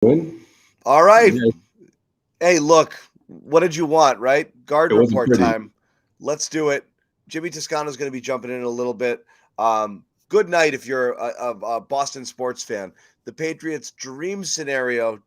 Win? All right. Yeah, Hey, look, what did you want, right? Guard it wasn't report pretty. time. Let's do it. Jimmy Toscano is going to be jumping in a little bit. Good night if you're a Boston sports fan. The Patriots' dream scenario,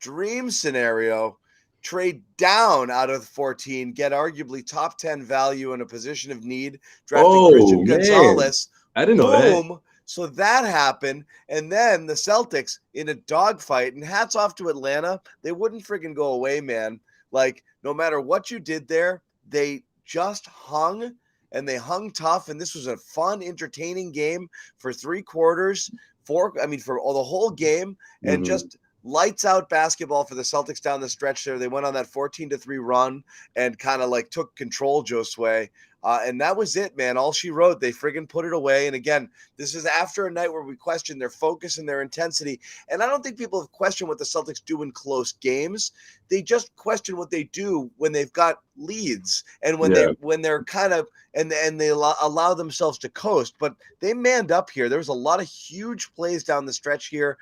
trade down out of 14, get arguably top 10 value in a position of need, drafting Oh Christian man, Gonzalez. I didn't know that. Boom. So that happened. And then the Celtics in a dogfight, and hats off to Atlanta. They wouldn't friggin' go away, man. Like, no matter what you did there, they just hung and they hung tough. And this was a fun, entertaining game for 3 quarters, for all the whole game, and Mhm. just lights out basketball for the Celtics down the stretch there. They went on that 14-3 run and kind of like took control, Josue. And that was it, man. All she wrote, they friggin' put it away. And again, this is after a night where we question their focus and their intensity. And I don't think people have questioned what the Celtics do in close games. They just question what they do when they've got leads and Yeah, when they're kind of and they allow themselves to coast. But they manned up here. There was a lot of huge plays down the stretch here,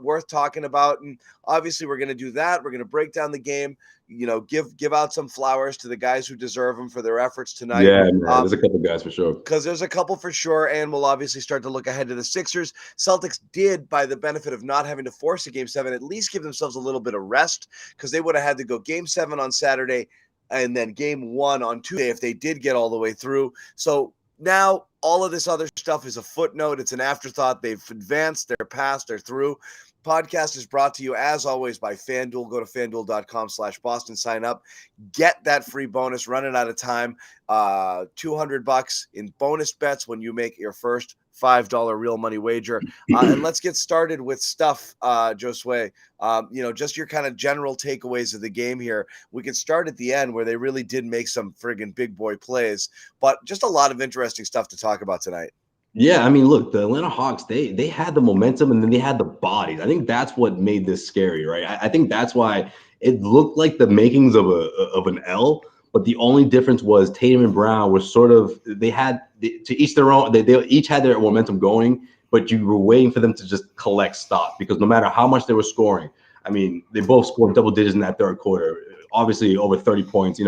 worth talking about. And obviously, we're going to do that. We're going to break down the game. Give out some flowers to the guys who deserve them for their efforts tonight. yeah, man. There's a couple guys for sure. Because there's a couple for sure, and we'll obviously start to look ahead to the Sixers. Celtics did, by the benefit of not having to force a Game 7, at least give themselves a little bit of rest, because they would have had to go Game 7 on Saturday and then Game 1 on Tuesday if they did get all the way through. So now all of this other stuff is a footnote. It's an afterthought. They've advanced, they're past, they're through. Podcast is brought to you, as always, by FanDuel. Go to FanDuel.com/Boston. Sign up. Get that free bonus. Running out of time. $200 in bonus bets when you make your first $5 real money wager. And let's get started with stuff, Josue. Just your kind of general takeaways of the game here. We could start at the end where they really did make some friggin' big boy plays, but just a lot of interesting stuff to talk about tonight. Yeah, I mean, look, the Atlanta Hawks, they had the momentum and then they had the bodies. I think that's what made this scary, right? I think that's why it looked like the makings of an L, but the only difference was Tatum and Brown were sort of to each their own. They each had their momentum going, but you were waiting for them to just collect stops because no matter how much they were scoring, I mean, they both scored double digits in that third quarter. Obviously, over 30 points.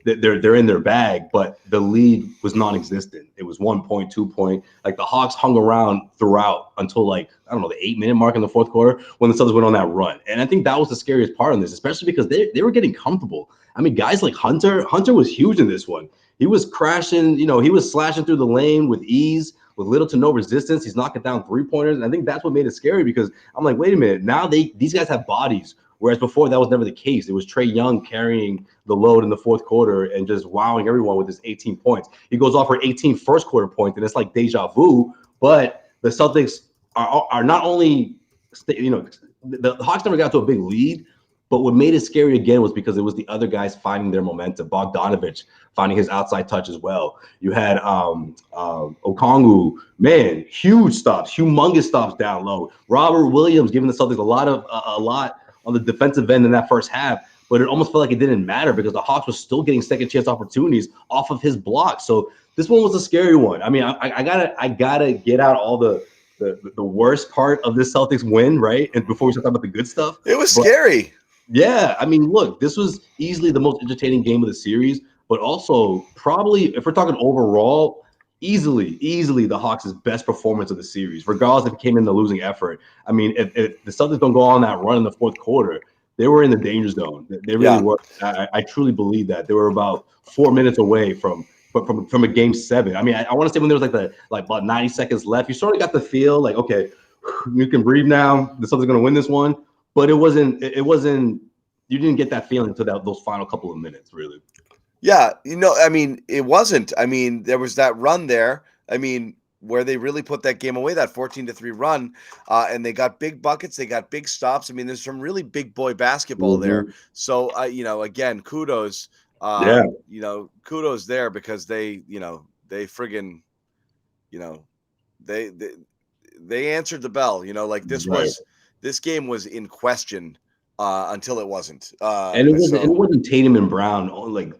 They're in their bag, but the lead was non-existent. It was 1 point, 2 point. Like the Hawks hung around throughout until like, I don't know, the 8-minute mark in the fourth quarter when the Celtics went on that run. And I think that was the scariest part of this, especially because they were getting comfortable. I mean, guys like Hunter was huge in this one. He was crashing, he was slashing through the lane with ease, with little to no resistance. He's knocking down 3-pointers. And I think that's what made it scary because I'm like, wait a minute, now these guys have bodies. Whereas before, that was never the case. It was Trae Young carrying the load in the fourth quarter and just wowing everyone with his 18 points. He goes off for 18 first quarter points, and it's like deja vu. But the Celtics are not only, the Hawks never got to a big lead, but what made it scary again was because it was the other guys finding their momentum. Bogdanovich finding his outside touch as well. You had Okongwu, man, huge stops, humongous stops down low. Robert Williams giving the Celtics a lot on the defensive end in that first half, but it almost felt like it didn't matter because the Hawks were still getting second chance opportunities off of his block. So this one was a scary one. I mean, I gotta get out all the worst part of this Celtics win, right? And before we start talking about the good stuff, It was scary. yeah, I mean, look, this was easily the most entertaining game of the series, but also probably, if we're talking overall, easily the Hawks' best performance of the series, regardless if it came in the losing effort. I mean, if the Celtics don't go on that run in the fourth quarter, they were in the danger zone. They really were. I truly believe that. They were about 4 minutes away from a game 7. I mean, I want to say when there was like about 90 seconds left, you sort of got the feel like, okay, you can breathe now. The Celtics are going to win this one. But it wasn't. You didn't get that feeling until those final couple of minutes, really. Yeah, I mean, it wasn't. I mean, there was that run there. I mean, where they really put that game away, that 14-3 run, and they got big buckets, they got big stops. I mean, there's some really big boy basketball there. So, again, kudos. Kudos there because they friggin', they answered the bell. Like this game was in question. Until it wasn't. And it wasn't Tatum and Brown like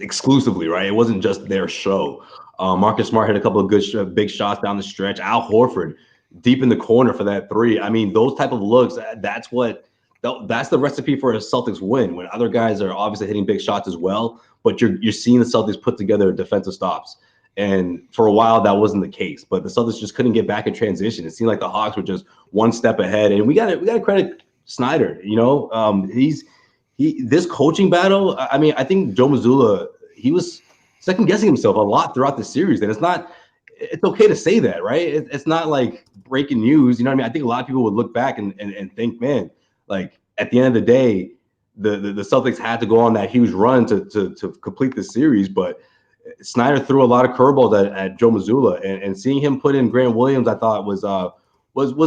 exclusively, right? It wasn't just their show. Marcus Smart hit a couple of good big shots down the stretch. Al Horford deep in the corner for that 3. I mean, those type of looks. That's what That's the recipe for a Celtics win, when other guys are obviously hitting big shots as well, but you're seeing the Celtics put together defensive stops. And for a while, that wasn't the case. But the Celtics just couldn't get back in transition. It seemed like the Hawks were just one step ahead. And we got to credit Snyder. This coaching battle. I mean, I think Joe Mazzulla, he was second guessing himself a lot throughout the series, and it's okay to say that, right? It's not like breaking news. You know what I mean? I think a lot of people would look back and think, man, like at the end of the day, the Celtics had to go on that huge run to complete the series, but Snyder threw a lot of curveballs at Joe Mazzulla, and seeing him put in Grant Williams, I thought was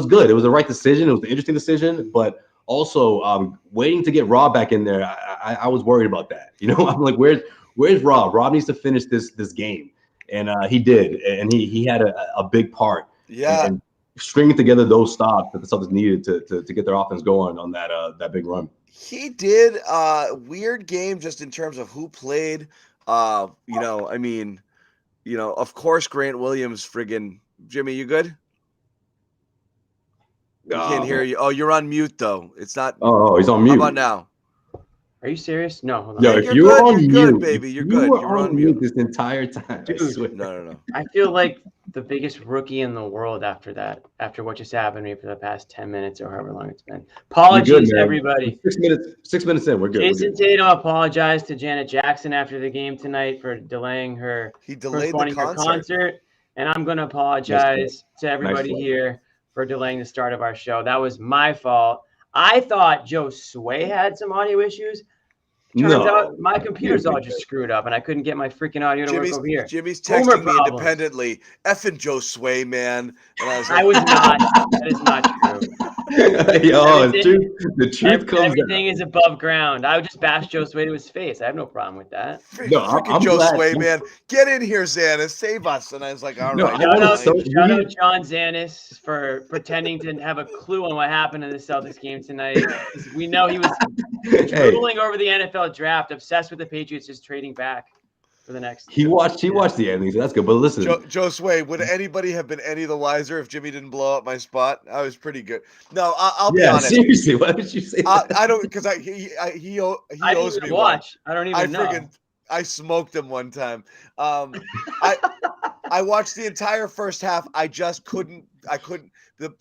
good. It was the right decision. It was an interesting decision, but also waiting to get Rob back in there, I was worried about that. I'm like, where's Rob? Rob needs to finish this game, and he did, and he had a big part. Yeah. And stringing together those stops that the Celtics needed to get their offense going on that big run. He did. Weird game just in terms of who played. Of course, Grant Williams, friggin' Jimmy, you good? We can't hear you. Oh, you're on mute though. It's not. Oh, he's on mute. How about now? Are you serious? No. Hold on. Yo, if you're on mute, good, baby. You're good. You're on mute this entire time. Dude, no. I feel like the biggest rookie in the world after what just happened to me for the past 10 minutes or however long it's been. Apologies, everybody. 6 minutes in, we're good. Jason Tatum apologized to Janet Jackson after the game tonight for delaying her concert. And I'm going to apologize to everybody here for delaying the start of our show. That was my fault. I thought Josue had some audio issues. Turns out my computer's all just screwed up, and I couldn't get my freaking audio to work over here. Jimmy's texting me independently. Effing Josue, man. And I was not. That is not true. The truth comes out. Everything is above ground. I would just bash Josue to his face. I have no problem with that. Freaking Josue, man. Get in here, Zannis. Save us. And I was like, all right. Shout out John Zannis for pretending to have a clue on what happened in the Celtics game tonight. We know he was drooling over the NFL draft, obsessed with the Patriots just trading back for the next. He watched the ending, so that's good. But listen, Josue, would anybody have been any the wiser if Jimmy didn't blow up my spot? I was pretty good. No, I'll be honest. Seriously, why did you say that? I don't, because he owes me watch. I don't even know. I smoked him one time. I watched the entire first half. I couldn't.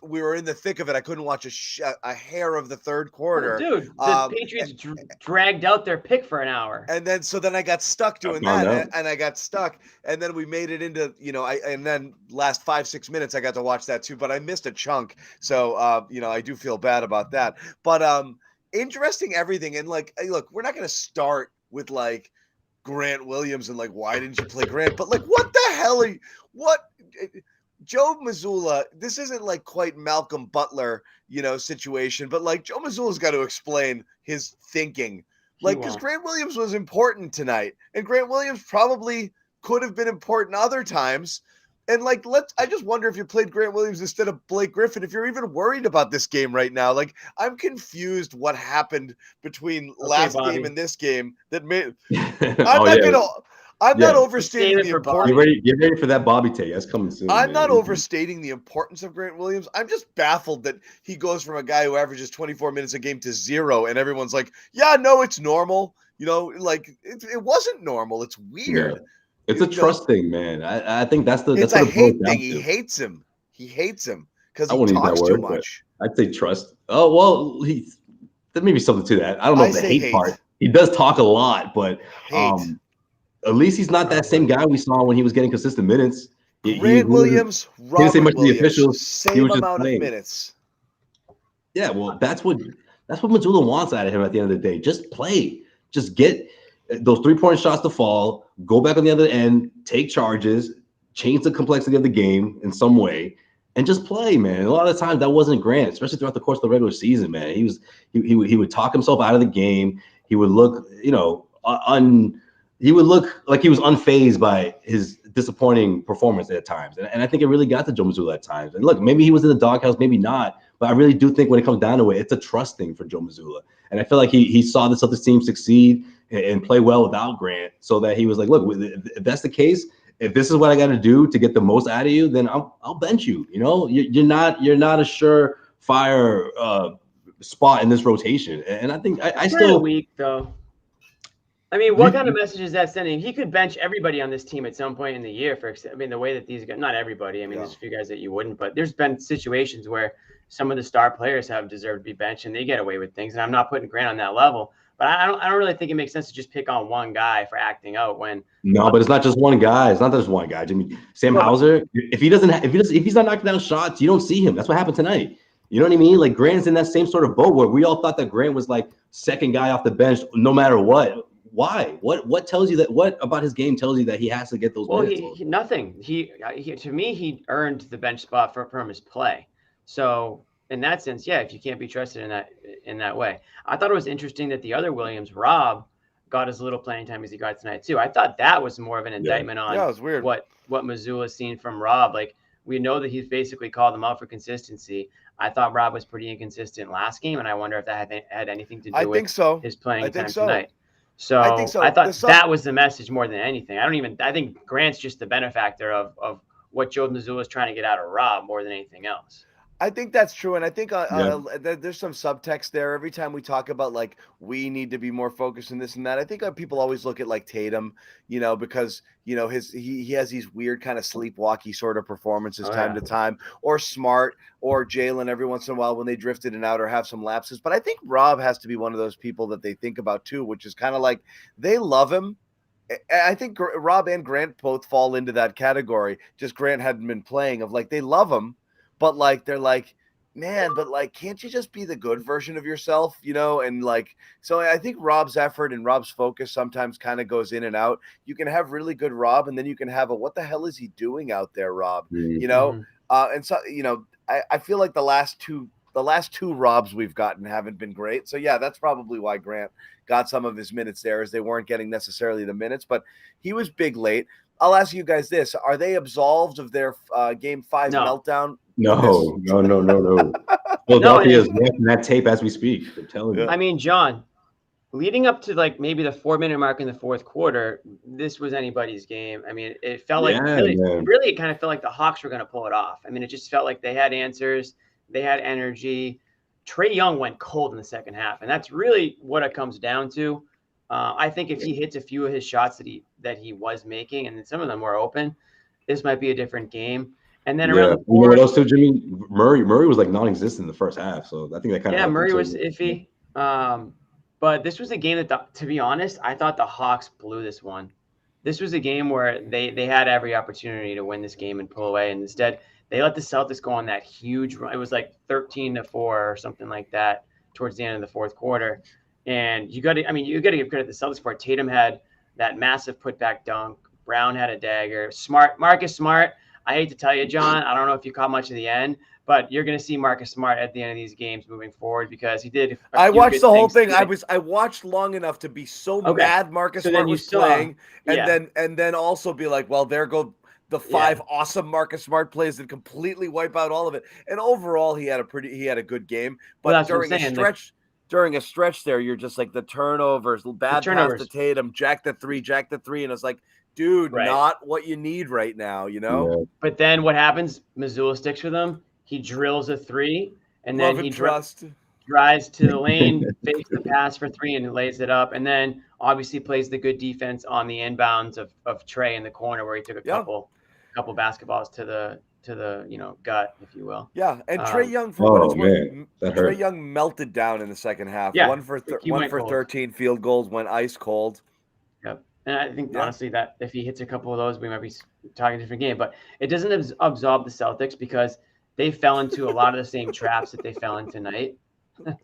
We were in the thick of it. I couldn't watch a hair of the third quarter. Dude, the Patriots dragged out their pick for an hour. And then I got stuck doing that, and I got stuck. And then we made it into, and then last 5-6 minutes I got to watch that too. But I missed a chunk, so I do feel bad about that. But interesting everything. And look, we're not going to start with Grant Williams and why didn't you play Grant? But what the hell Joe Mazzulla, this isn't quite Malcolm Butler, situation, but Joe Mazzulla's got to explain his thinking. Because Grant Williams was important tonight, and Grant Williams probably could have been important other times. And I just wonder if you played Grant Williams instead of Blake Griffin, if you're even worried about this game right now. I'm confused what happened between last game and this game that made. I'm not overstating the importance. Get ready for that Bobby take. That's coming soon. I'm not overstating the importance of Grant Williams. I'm just baffled that he goes from a guy who averages 24 minutes a game to 0, and everyone's like, yeah, no, it's normal. It wasn't normal. It's weird. Yeah. It's a trust thing, man. I think that's the a hate thing. He hates him. He hates him because he talks too much. I'd say trust. Oh well, there may be something to that. I don't know if the hate part. He does talk a lot, but at least he's not that same guy we saw when he was getting consistent minutes. Grant Williams, Robert say much Williams, to the officials. Same amount of minutes. Yeah, well, that's what Mazzulla wants out of him at the end of the day. Just play. Just get those 3-point shots to fall, go back on the other end, take charges, change the complexity of the game in some way, and just play, man. A lot of the times that wasn't Grant, especially throughout the course of the regular season, man. He would talk himself out of the game. He would look, he would look like he was unfazed by his disappointing performance at times. And I think it really got to Joe Mazzulla at times. And look, maybe he was in the doghouse, maybe not. But I really do think when it comes down to it, it's a trust thing for Joe Mazzulla. And I feel like he saw this other team succeed and play well without Grant, so that he was like, look, if that's the case, if this is what I got to do to get the most out of you, then I'll bench you. You're not a surefire spot in this rotation. And I think I still weak though. I mean, what kind of message is that sending? He could bench everybody on this team at some point in the year. The way that these guys, not everybody. I mean, there's a few guys that you wouldn't, but there's been situations where some of the star players have deserved to be benched and they get away with things. And I'm not putting Grant on that level, but I don't really think it makes sense to just pick on one guy for acting out when. No, but it's not just one guy. It's not just one guy. I mean, Sam Hauser, if he's not knocking down shots, you don't see him. That's what happened tonight. You know what I mean? Like Grant's in that same sort of boat where we all thought that Grant was like second guy off the bench no matter what. Why? What tells you that? What about his game tells you that he has to get those minutes? Nothing. He to me, he earned the bench spot from his play. So in that sense, yeah, if you can't be trusted in that way. I thought it was interesting that the other Williams, Rob, got as little playing time as he got tonight too. I thought that was more of an indictment on it was weird. what Missoula's seen from Rob. Like we know that he's basically called them out for consistency. I thought Rob was pretty inconsistent last game, and I wonder if that had anything to do with his playing time tonight. So I thought that was the message more than anything. I think Grant's just the benefactor of what Joe Mazzulla is trying to get out of Rob more than anything else. I think that's true. And I think there's some subtext there. Every time we talk about like, we need to be more focused in this and that, I think people always look at like Tatum, because, he has these weird kind of sleepwalky sort of performances time to time, or Smart or Jalen every once in a while when they drift in and out or have some lapses. But I think Rob has to be one of those people that they think about too, which is kind of like they love him. I think Rob and Grant both fall into that category. Just Grant hadn't been playing of like, they love him. But like, they're like, man, but like, can't you just be the good version of yourself, And like, so I think Rob's effort and Rob's focus sometimes kind of goes in and out. You can have really good Rob, and then you can have what the hell is he doing out there, Rob? Mm-hmm. And so, I feel like the last two Robs we've gotten haven't been great. So yeah, that's probably why Grant got some of his minutes there, as they weren't getting necessarily the minutes, but he was big late. I'll ask you guys this: are they absolved of their Game 5 meltdown? No. Philadelphia is watching that tape as we speak. I'm telling you. I mean, John, leading up to like maybe the 4-minute mark in the fourth quarter, this was anybody's game. I mean, it felt like really it kind of felt like the Hawks were going to pull it off. I mean, it just felt like they had answers, they had energy. Trae Young went cold in the second half, and that's really what it comes down to. I think if he hits a few of his shots that he was making, and some of them were open, this might be a different game. And then around the board, also Jimmy Murray was like non-existent in the first half, so I think that kind of Murray was iffy. But this was a game that, to be honest, I thought the Hawks blew this one. This was a game where they had every opportunity to win this game and pull away, and instead they let the Celtics go on that huge run. It was like 13-4 or something like that towards the end of the fourth quarter. And you got to give credit to the Celtics for it. Tatum had that massive putback dunk. Brown had a dagger. Marcus Smart. I hate to tell you, John, I don't know if you caught much of the end, but you're going to see Marcus Smart at the end of these games moving forward, because he did. I watched the whole thing. I watched long enough to be so mad Marcus Smart was playing, and then also be like, well, there go the 5 awesome Marcus Smart plays that completely wipe out all of it. And overall, he had a good game, but during a stretch there, you're just like the turnovers, pass to Tatum, jack the three, and it's like, dude, not what you need right now, Yeah. But then what happens? Mazzulla sticks with him. He drills a 3, and then he drives to the lane, fakes the pass for 3, and lays it up. And then obviously plays the good defense on the inbounds of Trae in the corner, where he took a couple basketballs to the gut, if you will. Yeah, and Trae Young, for what it's worth, Trae Young melted down in the second half. Yeah, 1 for 13 field goals, went ice cold. Yep. And I think honestly that if he hits a couple of those, we might be talking a different game. But it doesn't absolve the Celtics, because they fell into a lot of the same traps that they fell in tonight. Yeah,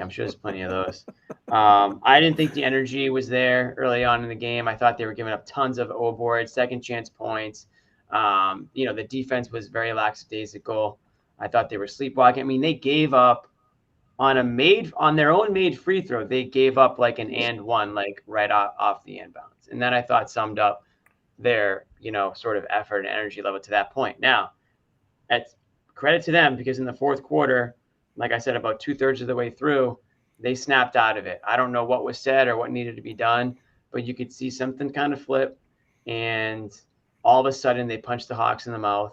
I'm sure there's plenty of those. I didn't think the energy was there early on in the game. I thought they were giving up tons of O boards, second chance points. The defense was very lackadaisical. I thought they were sleepwalking. I mean, they gave up on their own made free throw. They gave up like an and one, like right off the inbounds. And then I thought summed up their, sort of effort and energy level to that point. Now, it's credit to them, because in the fourth quarter, like I said, about 2/3 of the way through, they snapped out of it. I don't know what was said or what needed to be done, but you could see something kind of flip, and all of a sudden they punch the Hawks in the mouth.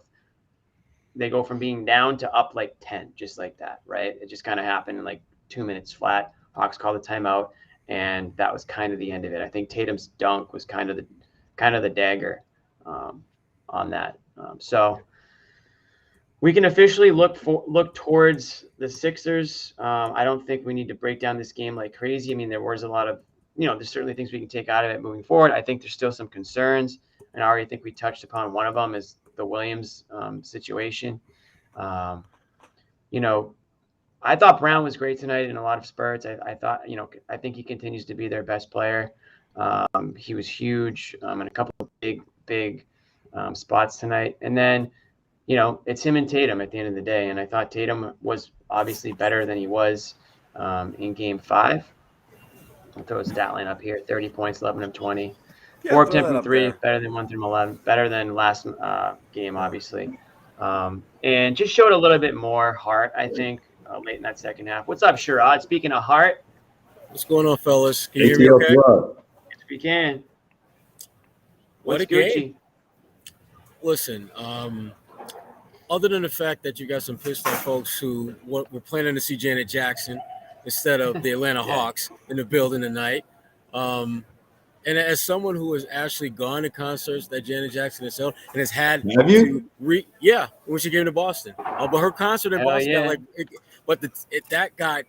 They go from being down to up like 10, just like that, right? It just kind of happened in like 2 minutes flat. Hawks called a timeout, and that was kind of the end of it. I think Tatum's dunk was kind of the dagger on that. So we can officially look towards the Sixers. I don't think we need to break down this game like crazy. I mean, there was a lot of, there's certainly things we can take out of it moving forward. I think there's still some concerns, and I already think we touched upon one of them is the Williams situation. I thought Brown was great tonight in a lot of spurts. I thought, I think he continues to be their best player. He was huge in a couple of big spots tonight. And then, it's him and Tatum at the end of the day. And I thought Tatum was obviously better than he was in Game 5. I'll throw his stat line up here: 30 points, 11 of 20, 4 of 10 from 3, better than 1 through 11, better than last game, obviously. And just showed a little bit more heart, I think, late in that second half. What's up, Sherrod? Speaking of heart. What's going on, fellas? Can you hear me okay? Yes, we can. What a Gucci? game. Listen, other than the fact that you got some pissed off folks who were planning to see Janet Jackson instead of the Atlanta Hawks in the building tonight, and as someone who has actually gone to concerts that Janet Jackson has held and has had when she came to Boston, but her concert in Boston that got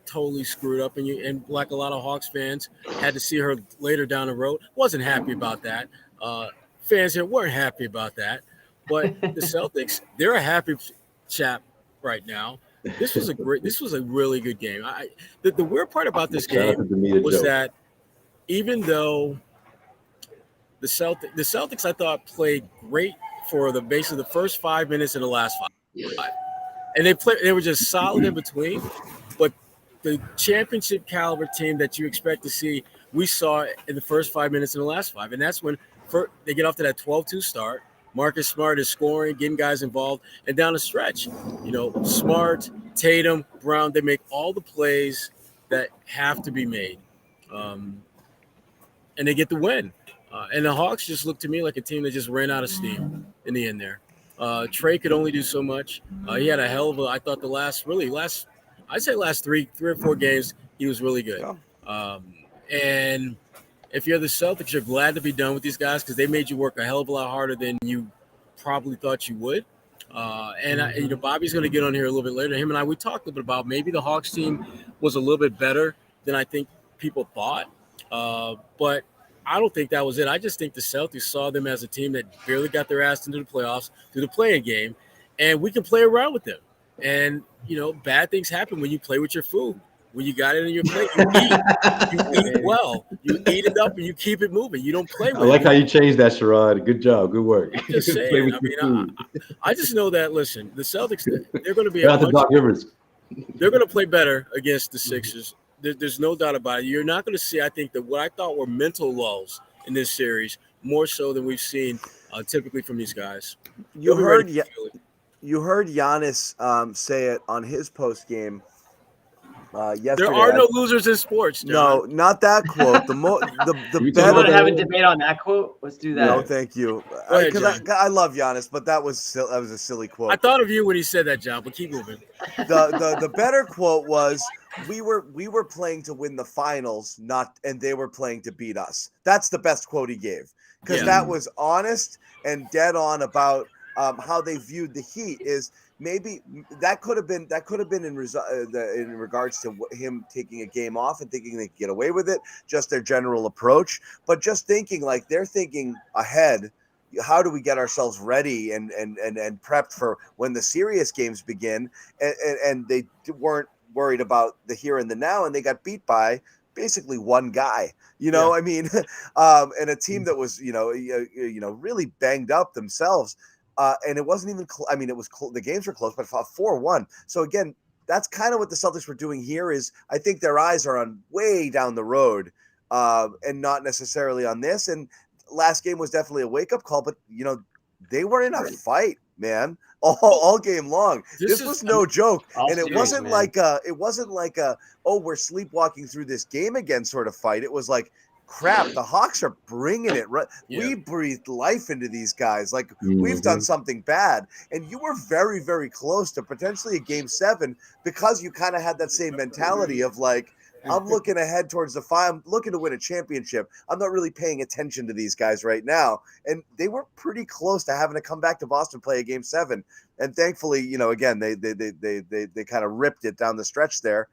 totally screwed up, and like a lot of Hawks fans had to see her later down the road. Wasn't happy about that. Fans here weren't happy about that. But the Celtics, they're a happy chap right now. This was a really good game. The weird part about this game was that even though the Celtics I thought played great for the base of the first 5 minutes and the last 5. And they were just solid in between. But the championship caliber team that you expect to see, we saw in the first 5 minutes and the last 5. And that's when they get off to that 12-2 start. Marcus Smart is scoring, getting guys involved, and down the stretch, Smart, Tatum, Brown, they make all the plays that have to be made, and they get the win. And the Hawks just looked to me like a team that just ran out of steam in the end there. Trey could only do so much. He had a hell of I thought last 3 or 4 games, he was really good. And if you're the Celtics, you're glad to be done with these guys because they made you work a hell of a lot harder than you probably thought you would. Bobby's going to get on here a little bit later. Him and we talked a little bit about maybe the Hawks team was a little bit better than I think people thought. But I don't think that was it. I just think the Celtics saw them as a team that barely got their ass into the playoffs, through the play-in game, and we can play around with them. And, bad things happen when you play with your food. When you got it in your plate, you eat well. You eat it up and you keep it moving. You don't play with it. I like how you changed that, Sherrod. Good job. Good work. I'm just saying. I just know that, listen, the Celtics, they're going to be they're going to play better against the Sixers. There's no doubt about it. You're not going to see, I think, what I thought were mental lulls in this series, more so than we've seen typically from these guys. You heard Giannis say it on his post game. Yesterday. There are no losers in sports, John. No, not that quote. The better. You want to have a debate on that quote? Let's do that. No, thank you. Because I love Giannis, but that was a silly quote. I thought of you when he said that, John. But keep moving. The better quote was, "We were playing to win the finals, and they were playing to beat us." That's the best quote he gave because that was honest and dead on about how they viewed the Heat. Maybe that could have been in regards to him taking a game off and thinking they could get away with it, just their general approach. But just thinking like they're thinking ahead, how do we get ourselves ready and prepped for when the serious games begin? And they weren't worried about the here and the now, and they got beat by basically one guy. I mean, and a team that was really banged up themselves. And it wasn't even I mean, it was the games were close, but 4-1. So again, that's kind of what the Celtics were doing here. Is I think their eyes are on way down the road, and not necessarily on this. And last game was definitely a wake up call, but they were in a fight, man, all game long. This was no joke, and it wasn't like a we're sleepwalking through this game again sort of fight. It was like crap, the Hawks are bringing it. Right? Yeah. We breathed life into these guys. Like, we've done something bad. And you were very, very close to potentially a game 7 because you kind of had that same mentality of like, I'm looking ahead towards the final. I'm looking to win a championship. I'm not really paying attention to these guys right now. And they were pretty close to having to come back to Boston, play a game 7. And thankfully, you know, again, they kind of ripped it down the stretch there.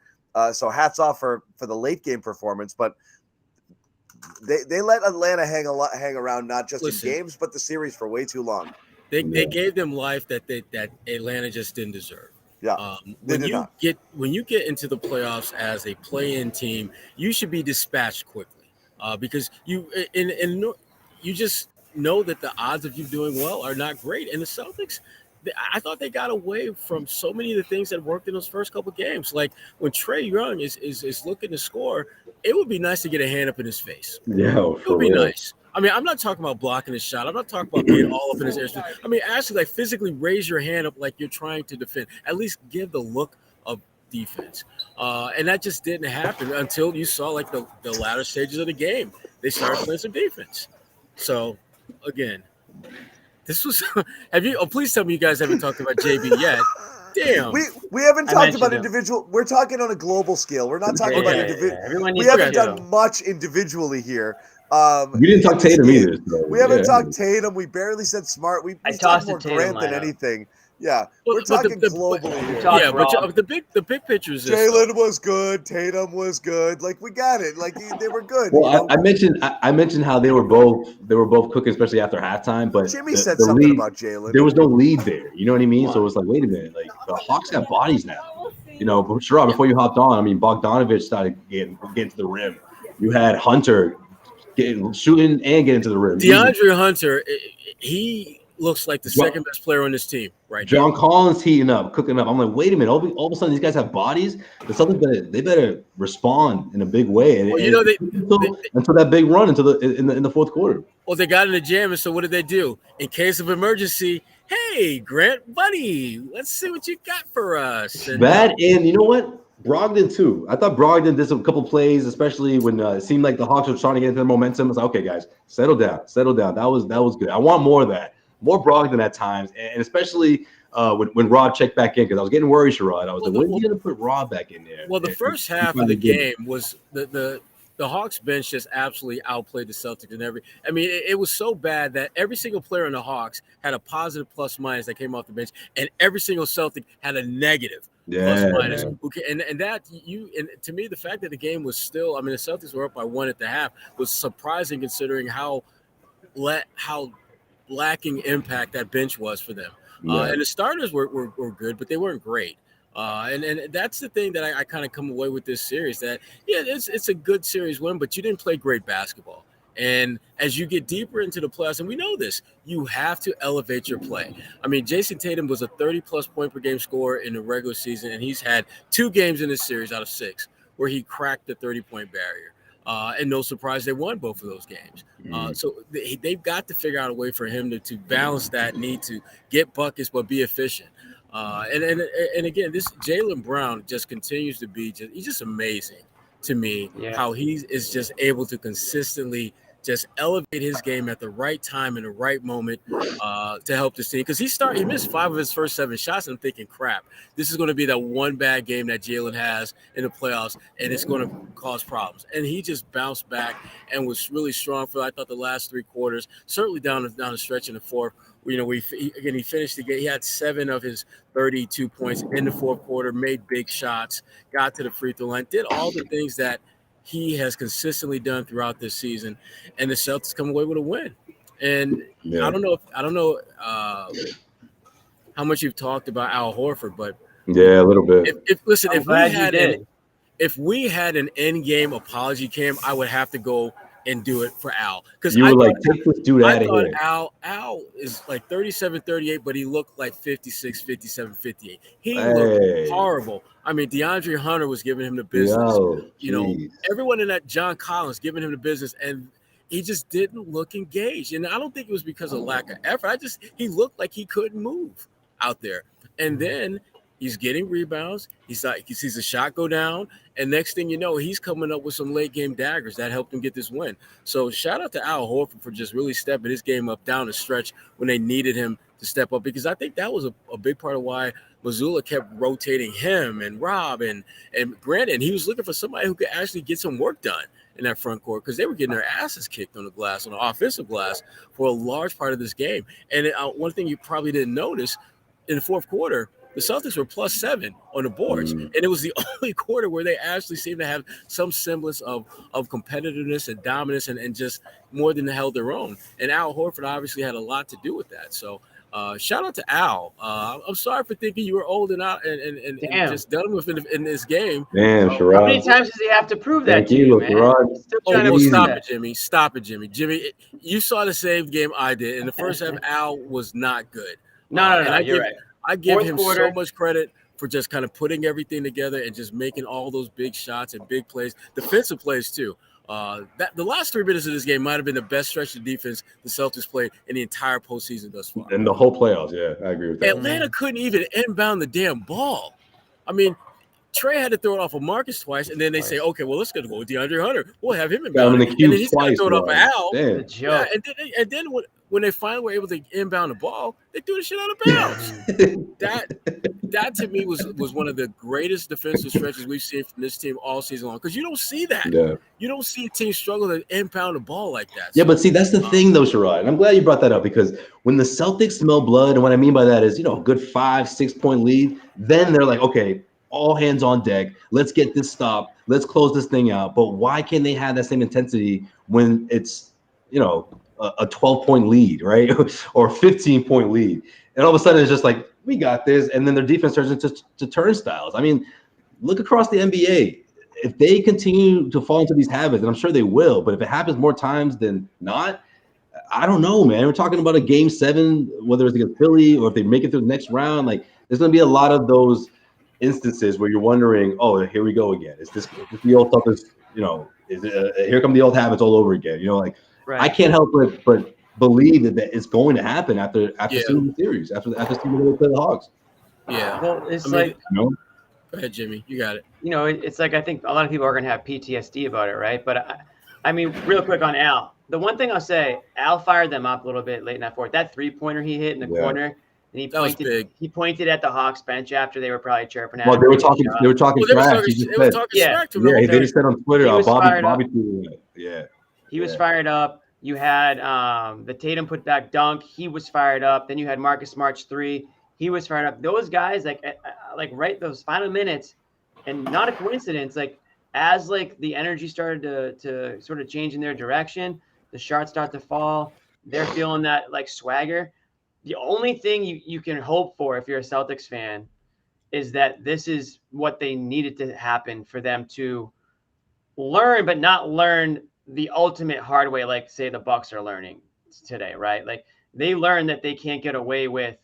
So hats off for the late game performance, but they let Atlanta hang around, not just in games, but the series for way too long. They gave them life that Atlanta just didn't deserve. Yeah, when you get into the playoffs as a play-in team, you should be dispatched quickly because you just know that the odds of you doing well are not great. And the Celtics, I thought they got away from so many of the things that worked in those first couple of games. Like when Trae Young is looking to score, it would be nice to get a hand up in his face. Yeah, it would be nice. I mean, I'm not talking about blocking his shot. I'm not talking about being all up in his airspace. I mean, actually, like physically raise your hand up like you're trying to defend. At least give the look of defense. And that just didn't happen until you saw like the latter stages of the game. They started playing some defense. So, again, this was – have you – please tell me you guys haven't talked about JB yet. Damn. We haven't talked about individual – we're talking on a global scale. We're not talking about individual. We haven't done much individually here. We didn't talk Tatum either. So, we haven't talked Tatum. We barely said Smart. We talked more Grant than anything. Yeah, we're talking globally here. Yeah, but the big picture is this. Jalen was good. Tatum was good. Like, we got it. Like, they were good. Well, you know? I mentioned how they were both cooking, especially after halftime. But Jimmy said something about Jalen. There was no lead there. You know what I mean? So it was like, wait a minute. Like, the Hawks got bodies now. You know, but Sherrod, before you hopped on, I mean, Bogdanovich started getting to the rim. You had Hunter shooting and getting to the rim. DeAndre Hunter, he looks like the second best player on this team right now. John Collins heating up, cooking up. I'm like, wait a minute. All of a sudden, these guys have bodies. They better respond in a big way. And, until that big run into in the fourth quarter. Well, they got in the jam, and so what did they do? In case of emergency, hey, Grant, buddy, let's see what you got for us. And you know what? Brogdon too. I thought Brogdon did some couple plays, especially when it seemed like the Hawks were trying to get into their momentum. I was like, okay, guys, settle down. That was good. I want more of that, more Brogdon at times, and especially when Rob checked back in, because I was getting worried, Sherrod. I was like, when are you going to put Rob back in there? Well, the first half of the game was the Hawks bench just absolutely outplayed the Celtics in every. I mean, it was so bad that every single player in the Hawks had a positive plus minus that came off the bench, and every single Celtic had a negative. Plus minus. Okay, and to me, the fact that the game was still, I mean, the Celtics were up by 1 at the half was surprising considering how lacking impact that bench was for them. And the starters were good, but they weren't great. And that's the thing that I kind of come away with this series, that it's a good series win, but you didn't play great basketball. And as you get deeper into the playoffs, and we know this, you have to elevate your play. I mean, Jason Tatum was a 30-plus point per game scorer in the regular season, and he's had 2 games in this series out of 6 where he cracked the 30-point barrier. And no surprise, they won both of those games. So they've got to figure out a way for him to balance that need to get buckets but be efficient. And again, this Jaylen Brown just continues to be he's just amazing to me how he is just able to consistently just elevate his game at the right time in the right moment to help this team. Because he missed 5 of his first 7 shots, and I'm thinking, crap, this is going to be that one bad game that Jalen has in the playoffs, and it's going to cause problems. And he just bounced back and was really strong for, I thought, the last 3 quarters, certainly down the stretch in the fourth. You know, he finished the game. He had 7 of his 32 points in the fourth quarter, made big shots, got to the free throw line, did all the things that he has consistently done throughout this season, and the Celtics come away with a win. And I don't know how much you've talked about Al Horford, but a little bit. If we had an end-game apology cam, I would have to go and do it for Al, because you were like, take this dude out of here. Al is like 37, 38, but he looked like 56, 57, 58. He looked horrible. I mean, DeAndre Hunter was giving him the business. Everyone in that, John Collins giving him the business, and he just didn't look engaged. And I don't think it was because of lack of effort. He looked like he couldn't move out there. And then He's getting rebounds. He sees a shot go down, and next thing you know, he's coming up with some late game daggers that helped him get this win. So shout out to Al Horford for just really stepping his game up down the stretch when they needed him to step up, because I think that was a big part of why Mazzulla kept rotating him and Rob and Grant, and he was looking for somebody who could actually get some work done in that front court, because they were getting their asses kicked on the glass, on the offensive glass, for a large part of this game. And one thing you probably didn't notice, in the fourth quarter, the Celtics were +7 on the boards, and it was the only quarter where they actually seemed to have some semblance of competitiveness and dominance and just more than held their own. And Al Horford obviously had a lot to do with that. So shout out to Al. I'm sorry for thinking you were old and out and just done with it in this game. Damn, Sherrod. How many times does he have to prove that to you, man? Stop it, Jimmy. Stop it, Jimmy. Jimmy, you saw the same game I did. In the first half, Al was not good. No, you're right. I give him so much credit for just kind of putting everything together and just making all those big shots and big plays, defensive plays too. The last 3 minutes of this game might have been the best stretch of defense the Celtics played in the entire postseason thus far. And the whole playoffs, yeah, I agree with that. Atlanta couldn't even inbound the damn ball. I mean, Trey had to throw it off of Marcus twice, and then they say, okay, well, let's go with DeAndre Hunter. We'll have him inbound. And then he's going to throw it off of Al. Yeah, and then when they finally were able to inbound the ball, they threw the shit out of bounds. that to me was one of the greatest defensive stretches we've seen from this team all season long, because you don't see that. Yeah. You don't see a team struggle to inbound the ball like that. Yeah, but see, that's the thing, though, Sherrod. And I'm glad you brought that up, because when the Celtics smell blood, and what I mean by that is, a good 5-6 point lead, then they're like, okay, all hands on deck. Let's get this stopped. Let's close this thing out. But why can't they have that same intensity when it's, a 12-point lead, right? Or a 15-point lead? And all of a sudden it's just like, we got this. And then their defense turns into turnstiles. I mean, look across the NBA. If they continue to fall into these habits, and I'm sure they will, but if it happens more times than not, I don't know, man. We're talking about a game 7, whether it's against Philly or if they make it through the next round. Like, there's going to be a lot of those instances where you're wondering, oh, here we go again. Is this the old Celtics? Here come the old habits all over again. Right. I can't help but believe that it's going to happen after seeing the series, after seeing the play the Hawks. Yeah. Well, it's Go ahead, Jimmy. You got it. It's like, I think a lot of people are going to have PTSD about it, right? But I mean, real quick on Al. The one thing I'll say, Al fired them up a little bit late in that fourth. That 3-pointer he hit in the corner. And he pointed at the Hawks bench after they were probably chirping at him. Well, they were talking trash. They just said on Twitter, Bobby. Yeah. He was fired up. You had the Tatum put back dunk. He was fired up. Then you had Marcus Smart's 3. He was fired up. Those guys, right those final minutes, and not a coincidence, as the energy started to sort of change in their direction, the shots start to fall. They're feeling that swagger. The only thing you can hope for if you're a Celtics fan is that this is what they needed to happen for them to learn, but not learn the ultimate hard way, like say the Bucks are learning today, right? Like they learn that they can't get away with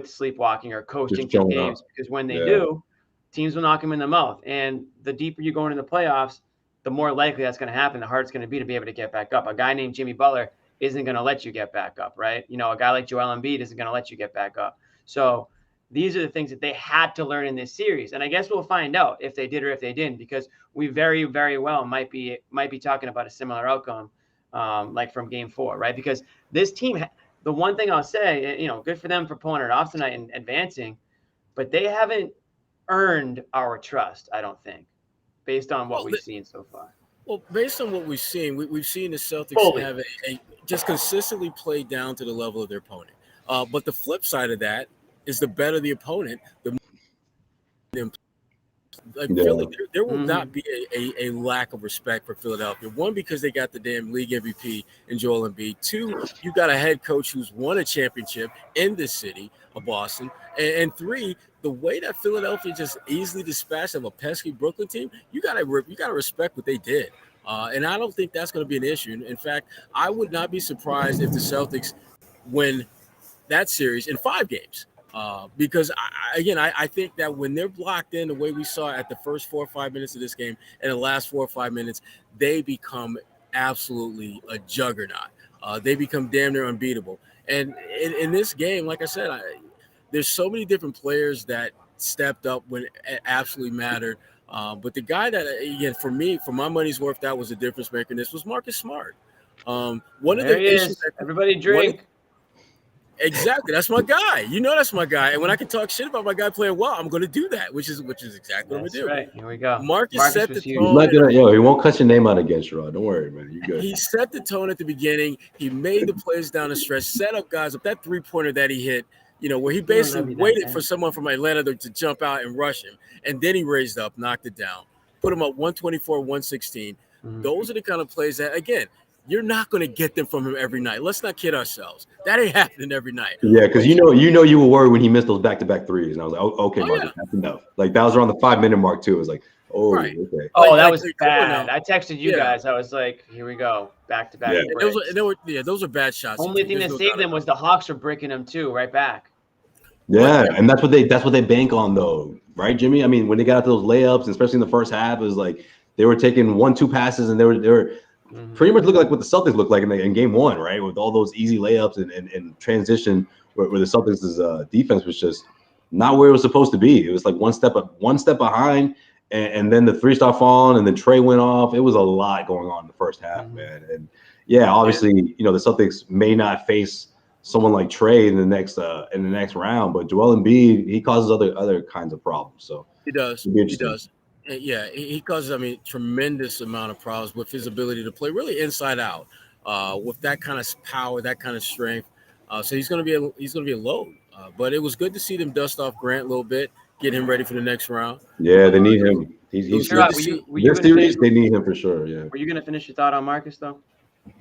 sleepwalking or coasting through games, because when they do, teams will knock them in the mouth. And the deeper you go into the playoffs, the more likely that's going to happen. The harder it's going to be able to get back up. A guy named Jimmy Butler isn't going to let you get back up, right? A guy like Joel Embiid isn't going to let you get back up. So these are the things that they had to learn in this series. And I guess we'll find out if they did or if they didn't, because we very, very well might be talking about a similar outcome like from game 4, right? Because this team, the one thing I'll say, good for them for pulling it off tonight and advancing, but they haven't earned our trust, I don't think, based on what we've seen so far. Well, based on what we've seen the Celtics have a just consistently play down to the level of their opponent. But the flip side of that is the better the opponent, the more Philly, there will not be a lack of respect for Philadelphia. 1, because they got the damn league MVP in Joel Embiid. 2, you got a head coach who's won a championship in this city of Boston. And 3, the way that Philadelphia just easily dispatched of a pesky Brooklyn team, you gotta respect what they did. And I don't think that's going to be an issue. In fact, I would not be surprised if the Celtics win that series in 5 games. Because I think that when they're blocked in the way we saw at the first 4 or 5 minutes of this game and the last 4 or 5 minutes, they become absolutely a juggernaut. They become damn near unbeatable. And in this game, like I said, there's so many different players that stepped up when it absolutely mattered. But the guy that, again, for me, for my money's worth, that was a difference maker in this was Marcus Smart. One of the issues that everybody drink. Exactly, that's my guy. You know, that's my guy. And when I can talk shit about my guy playing well, I'm going to do that, which is exactly what I'm going to do. Right. Here we go. Marcus set the tone. He's not gonna, he won't cut your name out again, Sherrod. Don't worry, man. You good. He set the tone at the beginning. He made the plays down the stretch, set up guys up. That 3-pointer that he hit, where he basically waited for someone from Atlanta to jump out and rush him, and then he raised up, knocked it down, put him up 124, 116. Those are the kind of plays that, again, you're not going to get them from him every night. Let's not kid ourselves. That ain't happening every night. Yeah, because you were worried when he missed those back-to-back threes, and I was like, okay, Marcus, that's enough. Like that was around the 5-minute mark too. It was like, okay. Oh, that was bad. I texted you guys. I was like, here we go, back-to-back. Yeah. Those are bad shots. Only thing that saved them was the Hawks were breaking them too, right back. Yeah, and that's what they bank on though, right, Jimmy? I mean, when they got out those layups, especially in the first half, it was like they were taking 1-2 passes, and they were pretty much looking like what the Celtics looked like in game one, right? With all those easy layups and transition, where the Celtics' defense was just not where it was supposed to be. It was like one step behind, and then the three started falling, and then Trey went off. It was a lot going on in the first half, man. And yeah, obviously, the Celtics may not face someone like Trey in the next round, but Joel Embiid, he causes other kinds of problems. So he does. He does. Yeah, he causes, tremendous amount of problems with his ability to play really inside out, with that kind of power, that kind of strength. So he's going to be a load. But it was good to see them dust off Grant a little bit, get him ready for the next round. Yeah, they need him. He's Sherrod, this series they need him for sure. Yeah. Were you going to finish your thought on Marcus though?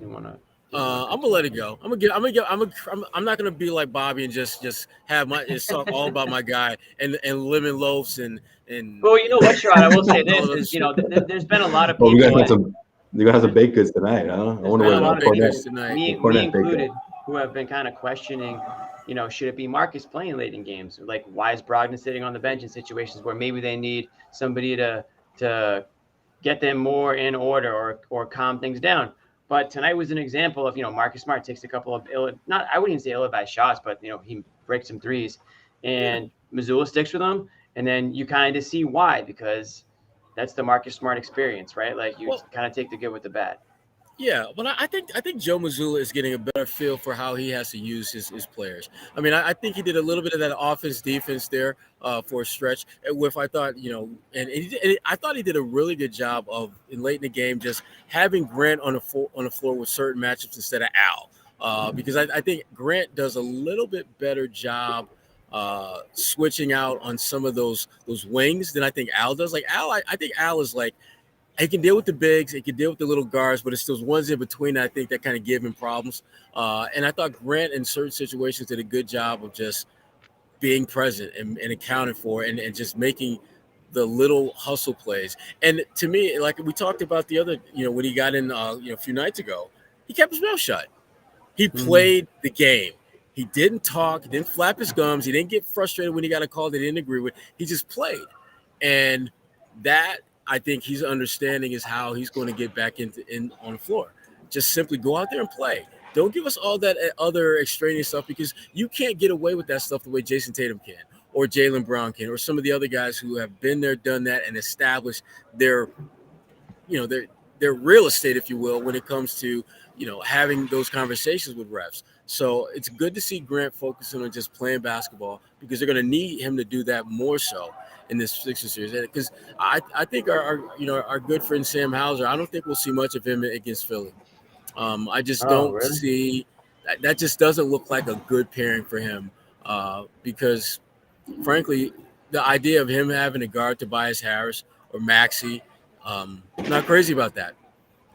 You want to? I'm gonna let it go. I'm not gonna be like Bobby and just talk all about my guy and lemon loaves and. Well, you know what, Sherrod? I will say this is, there's been a lot of people. You're gonna have some baked goods tonight, huh? I wonder where a lot of people, me included, who have been kind of questioning, should it be Marcus playing late in games? Like, why is Brogdon sitting on the bench in situations where maybe they need somebody to get them more in order or calm things down? But tonight was an example of, Marcus Smart takes a couple of I wouldn't even say ill-advised shots, but, he breaks some threes, and Mazzulla sticks with him. And then you kind of see why, because that's the Marcus Smart experience, right? Like you kind of take the good with the bad. Yeah, but I think Joe Mazzulla is getting a better feel for how he has to use his players. I think he did a little bit of that offense defense there for a stretch. With I thought I thought he did a really good job of late in the game just having Grant on the floor with certain matchups instead of Al, because I think Grant does a little bit better job switching out on some of those wings than I think Al does. Like Al, I think Al is like, he can deal with the bigs, he can deal with the little guards, but it's those ones in between I think that kind of give him problems. And I thought Grant in certain situations did a good job of just being present and accounting for and just making the little hustle plays. And to me, like we talked about the other, when he got in, a few nights ago, he kept his mouth shut. He played the game. He didn't talk. He didn't flap his gums. He didn't get frustrated when he got a call that he didn't agree with. He just played. And that, I think he's understanding is how he's going to get back in on the floor. Just simply go out there and play. Don't give us all that other extraneous stuff, because you can't get away with that stuff the way Jason Tatum can or Jaylen Brown can or some of the other guys who have been there, done that, and established their real estate, if you will, when it comes to, having those conversations with refs. So it's good to see Grant focusing on just playing basketball, because they're going to need him to do that more so in this Sixers series. Because I think our good friend Sam Hauser, I don't think we'll see much of him against Philly. I just don't see that. Just doesn't look like a good pairing for him, because frankly, the idea of him having a guard Tobias Harris or Maxey, I'm not crazy about that.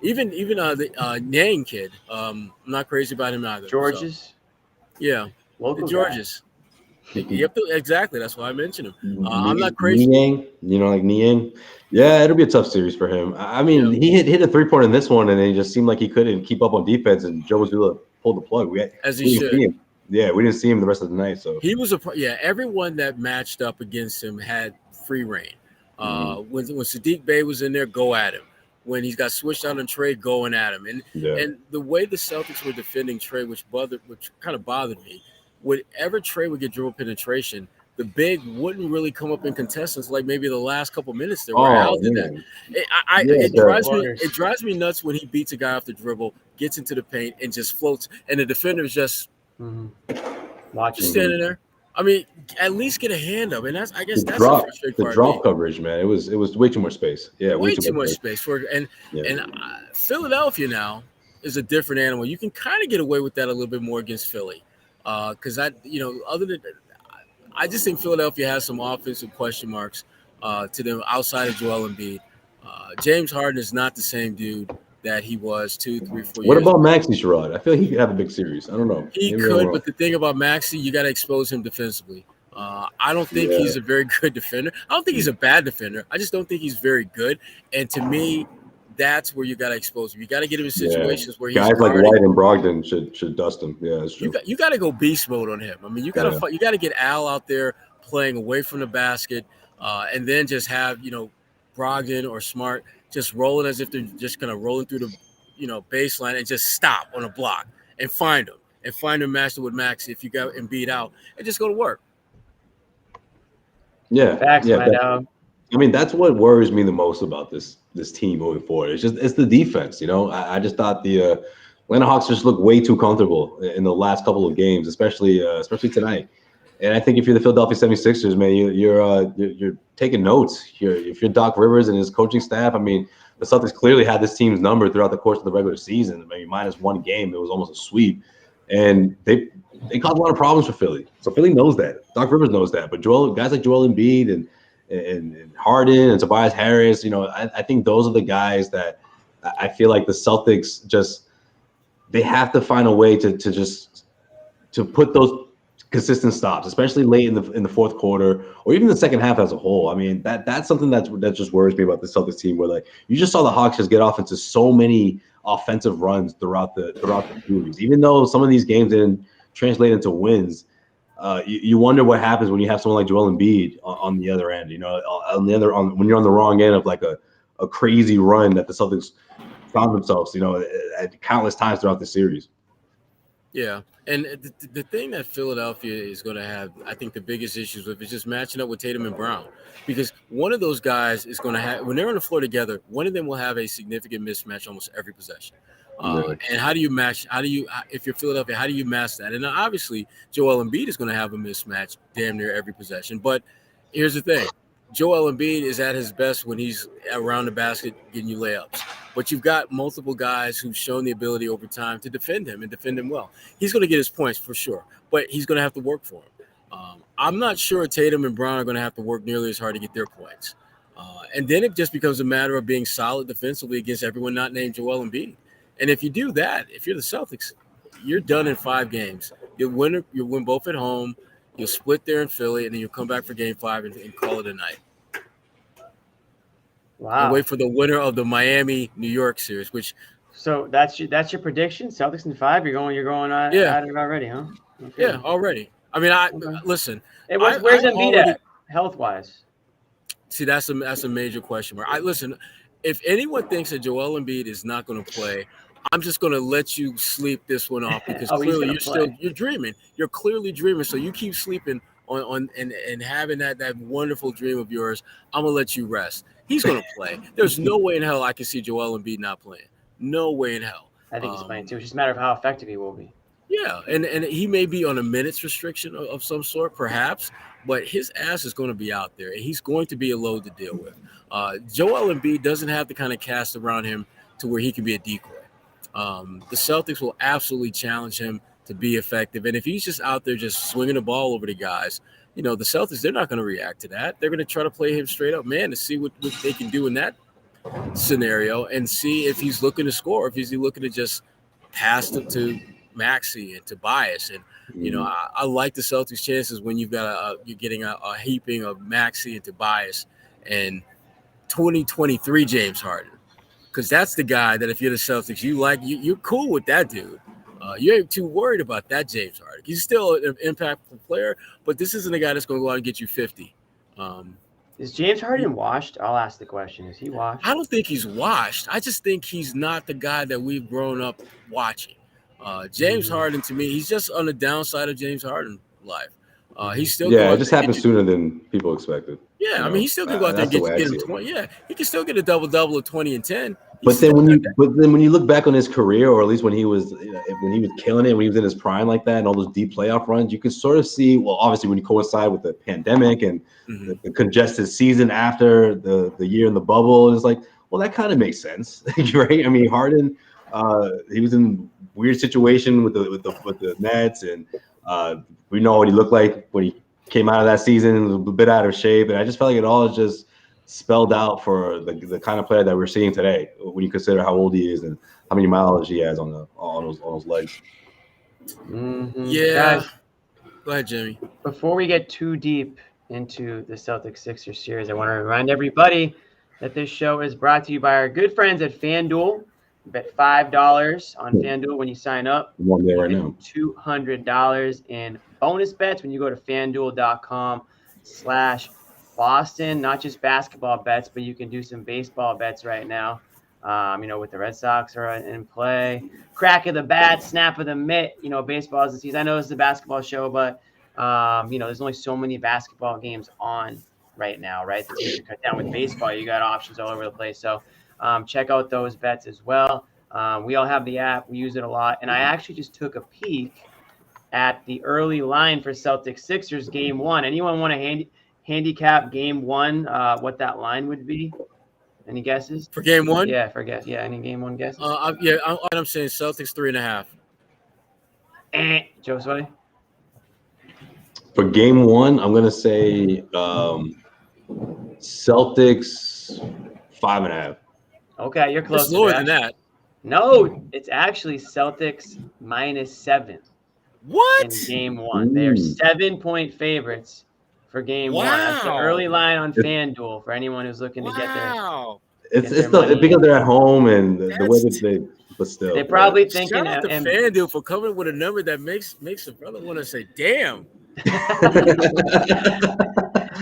Even the Nang kid, I'm not crazy about him either. Georges? So, yeah. Local Georges. Yep, exactly. That's why I mentioned him. I'm not crazy. Niang, like Niang. Yeah, it'll be a tough series for him. He hit a 3-pointer in this one, and it just seemed like he couldn't keep up on defense, and Joe Mazzulla pulled the plug. As he should. Yeah, we didn't see him the rest of the night. So he was everyone that matched up against him had free reign. When Sadiq Bey was in there, go at him. When he's got switched out on Trey, going at him. And the way the Celtics were defending Trey, which kind of bothered me, whenever Trey would get dribble penetration, the big wouldn't really come up in contestants like maybe the last couple minutes there. Where Al did that. It drives me nuts when he beats a guy off the dribble, gets into the paint, and just floats, and the defender is just standing there. I mean, at least get a hand up, and that's the drop coverage, man. It was way too much space. Yeah, way too much space for Philadelphia now is a different animal. You can kind of get away with that a little bit more against Philly, because I just think Philadelphia has some offensive question marks to them outside of Joel Embiid. James Harden is not the same dude that he was 2, 3, 4 years. What about Maxey, Sherrod? I feel like he could have a big series. I don't know. He could, but the thing about Maxey, you got to expose him defensively. I don't think he's a very good defender. I don't think he's a bad defender. I just don't think he's very good. And to me, that's where you got to expose him. You got to get him in situations where he's guys like White and Brogdon should dust him. Yeah, that's true. You got to go beast mode on him. I mean, you got to get Al out there playing away from the basket, and then just have Brogdon or Smart just rolling as if they're just kind of rolling through the baseline and just stop on a block and find them matched with Maxey if you got Embiid out and just go to work. Yeah, I mean, that's what worries me the most about this team moving forward. It's the defense. I just thought the Atlanta Hawks just looked way too comfortable in the last couple of games, especially tonight. And I think if you're the Philadelphia 76ers, man, you're taking notes. If you're Doc Rivers and his coaching staff, I mean, the Celtics clearly had this team's number throughout the course of the regular season. Maybe minus one game, it was almost a sweep, and they caused a lot of problems for Philly. So Philly knows that. Doc Rivers knows that. But guys like Joel Embiid and Harden and Tobias Harris, I think those are the guys that I feel like the Celtics they have to find a way to put those consistent stops, especially late in the fourth quarter or even the second half as a whole. I mean, that's something that just worries me about the Celtics team, where you just saw the Hawks just get off into so many offensive runs throughout the series. Even though some of these games didn't translate into wins, you wonder what happens when you have someone like Joel Embiid on the other end. When you're on the wrong end of like a crazy run that the Celtics found themselves, at countless times throughout the series. Yeah, and the thing that Philadelphia is going to have, I think, the biggest issues with is just matching up with Tatum and Brown, because one of those guys is going to have, when they're on the floor together, one of them will have a significant mismatch almost every possession. And if you're Philadelphia, how do you match that? And obviously, Joel Embiid is going to have a mismatch damn near every possession. But here's the thing. Joel Embiid is at his best when he's around the basket getting you layups. But you've got multiple guys who've shown the ability over time to defend him and defend him well. He's going to get his points for sure, but he's going to have to work for him. I'm not sure Tatum and Brown are going to have to work nearly as hard to get their points. And then it just becomes a matter of being solid defensively against everyone not named Joel Embiid. And if you do that, if you're the Celtics, you're done in 5 games. You'll win both at home. You'll split there in Philly, and then you'll come back for Game 5 and call it a night. Wow! And wait for the winner of the Miami-New York series. So that's your prediction? Celtics in 5. You're going at it already, huh? Okay. Yeah, already. I mean, listen. Hey, where's Embiid at health-wise? See, that's a major question mark. Listen. If anyone thinks that Joel Embiid is not going to play, I'm just going to let you sleep this one off, because clearly you're dreaming. You're clearly dreaming. So you keep sleeping on and having that wonderful dream of yours. I'm going to let you rest. He's going to play. There's no way in hell I can see Joel Embiid not playing. No way in hell. I think he's playing too. It's just a matter of how effective he will be. Yeah, and he may be on a minutes restriction of some sort, perhaps, but his ass is going to be out there, and he's going to be a load to deal with. Joel Embiid doesn't have the kind of cast around him to where he can be a decoy. The Celtics will absolutely challenge him to be effective, and if he's just out there just swinging the ball over the guys, the Celtics, they're not going to react to that. They're going to try to play him straight up man to see what they can do in that scenario and see if he's looking to score, if he's looking to just pass to Maxey and Tobias. And I like the Celtics' chances when you've got you're getting a heaping of Maxey and Tobias and 2023 James Harden, because that's the guy that if you're the Celtics, you're cool with that dude. You ain't too worried about that James Harden. He's still an impactful player, but this isn't a guy that's going to go out and get you 50. Is James Harden washed? I'll ask the question. Is he washed? I don't think he's washed. I just think he's not the guy that we've grown up watching. James Harden, to me, he's just on the downside of James Harden life. He's still it just happened sooner than people expected. Yeah, I mean, he still can go out there and get him 20. Yeah, he can still get a double of 20 and 10. But then when you look back on his career, or at least when he was killing it, when he was in his prime like that, and all those deep playoff runs, you can sort of see. Well, obviously, when you coincide with the pandemic and the congested season after the year in the bubble, it's like, well, that kind of makes sense, right? I mean, Harden, he was in a weird situation with the Nets, and we know what he looked like when he came out of that season, a bit out of shape, and I just felt like it all just spelled out for the kind of player that we're seeing today when you consider how old he is and how many mileage he has on those legs. Yeah. Guys, go ahead, Jimmy. Before we get too deep into the Celtics Sixers series, I want to remind everybody that this show is brought to you by our good friends at FanDuel. You bet $5 on FanDuel when you sign up. One day right now. $200 in bonus bets when you go to FanDuel.com/Boston. Not just basketball bets, but you can do some baseball bets right now. With the Red Sox are in play. Crack of the bat, snap of the mitt. Baseball is the season. I know this is a basketball show, but there's only so many basketball games on right now, right? The teams are cut down. With baseball, you got options all over the place. So check out those bets as well. We all have the app. We use it a lot. And I actually just took a peek at the early line for Celtics Sixers game 1. Anyone want to handicap game 1, what that line would be? Any guesses? For game 1? Yeah, for guess. Yeah, any game 1 guesses? I'm saying Celtics 3.5. Josue? For game 1, I'm going to say Celtics 5.5. Okay, you're close. It's lower than that. No, it's actually Celtics -7. What? In game 1. They are 7-point favorites for game 1. That's the early line on FanDuel for anyone who's looking to get their. It's because they're at home and the way that they. But still, they're probably thinking. Shout out to FanDuel for coming with a number that makes a brother want to say, "Damn."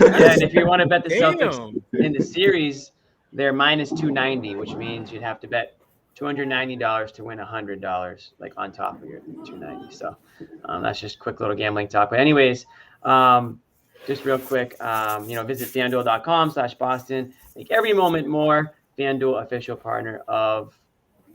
And if you want to bet the Celtics in the series, they're -290, which means you'd have to bet $290 to win $100, like on top of your $290. So that's just quick little gambling talk. But anyways, just real quick, visit FanDuel.com/Boston. Make every moment more. FanDuel, official partner of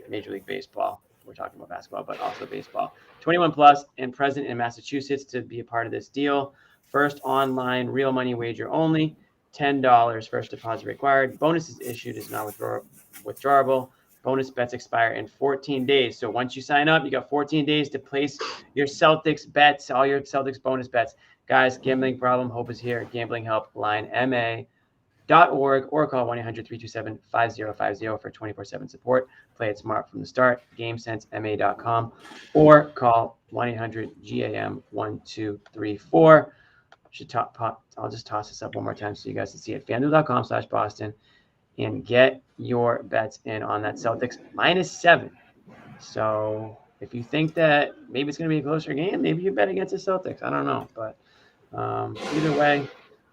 Major League Baseball. We're talking about basketball, but also baseball. 21 plus and present in Massachusetts to be a part of this deal. First online real money wager only. $10 first deposit required. Bonuses issued is not withdrawable. Bonus bets expire in 14 days. So once you sign up, you got 14 days to place your Celtics bets, all your Celtics bonus bets. Guys, gambling problem, hope is here. Gambling help line MA.org or call 1-800-327-5050 for 24/7 support. Play it smart from the start. GameSenseMA.com or call 1-800-GAM-1234. I'll just toss this up one more time so you guys can see it. FanDuel.com/Boston and get your bets in on that Celtics -7. So if you think that maybe it's going to be a closer game, maybe you bet against the Celtics. I don't know, but either way,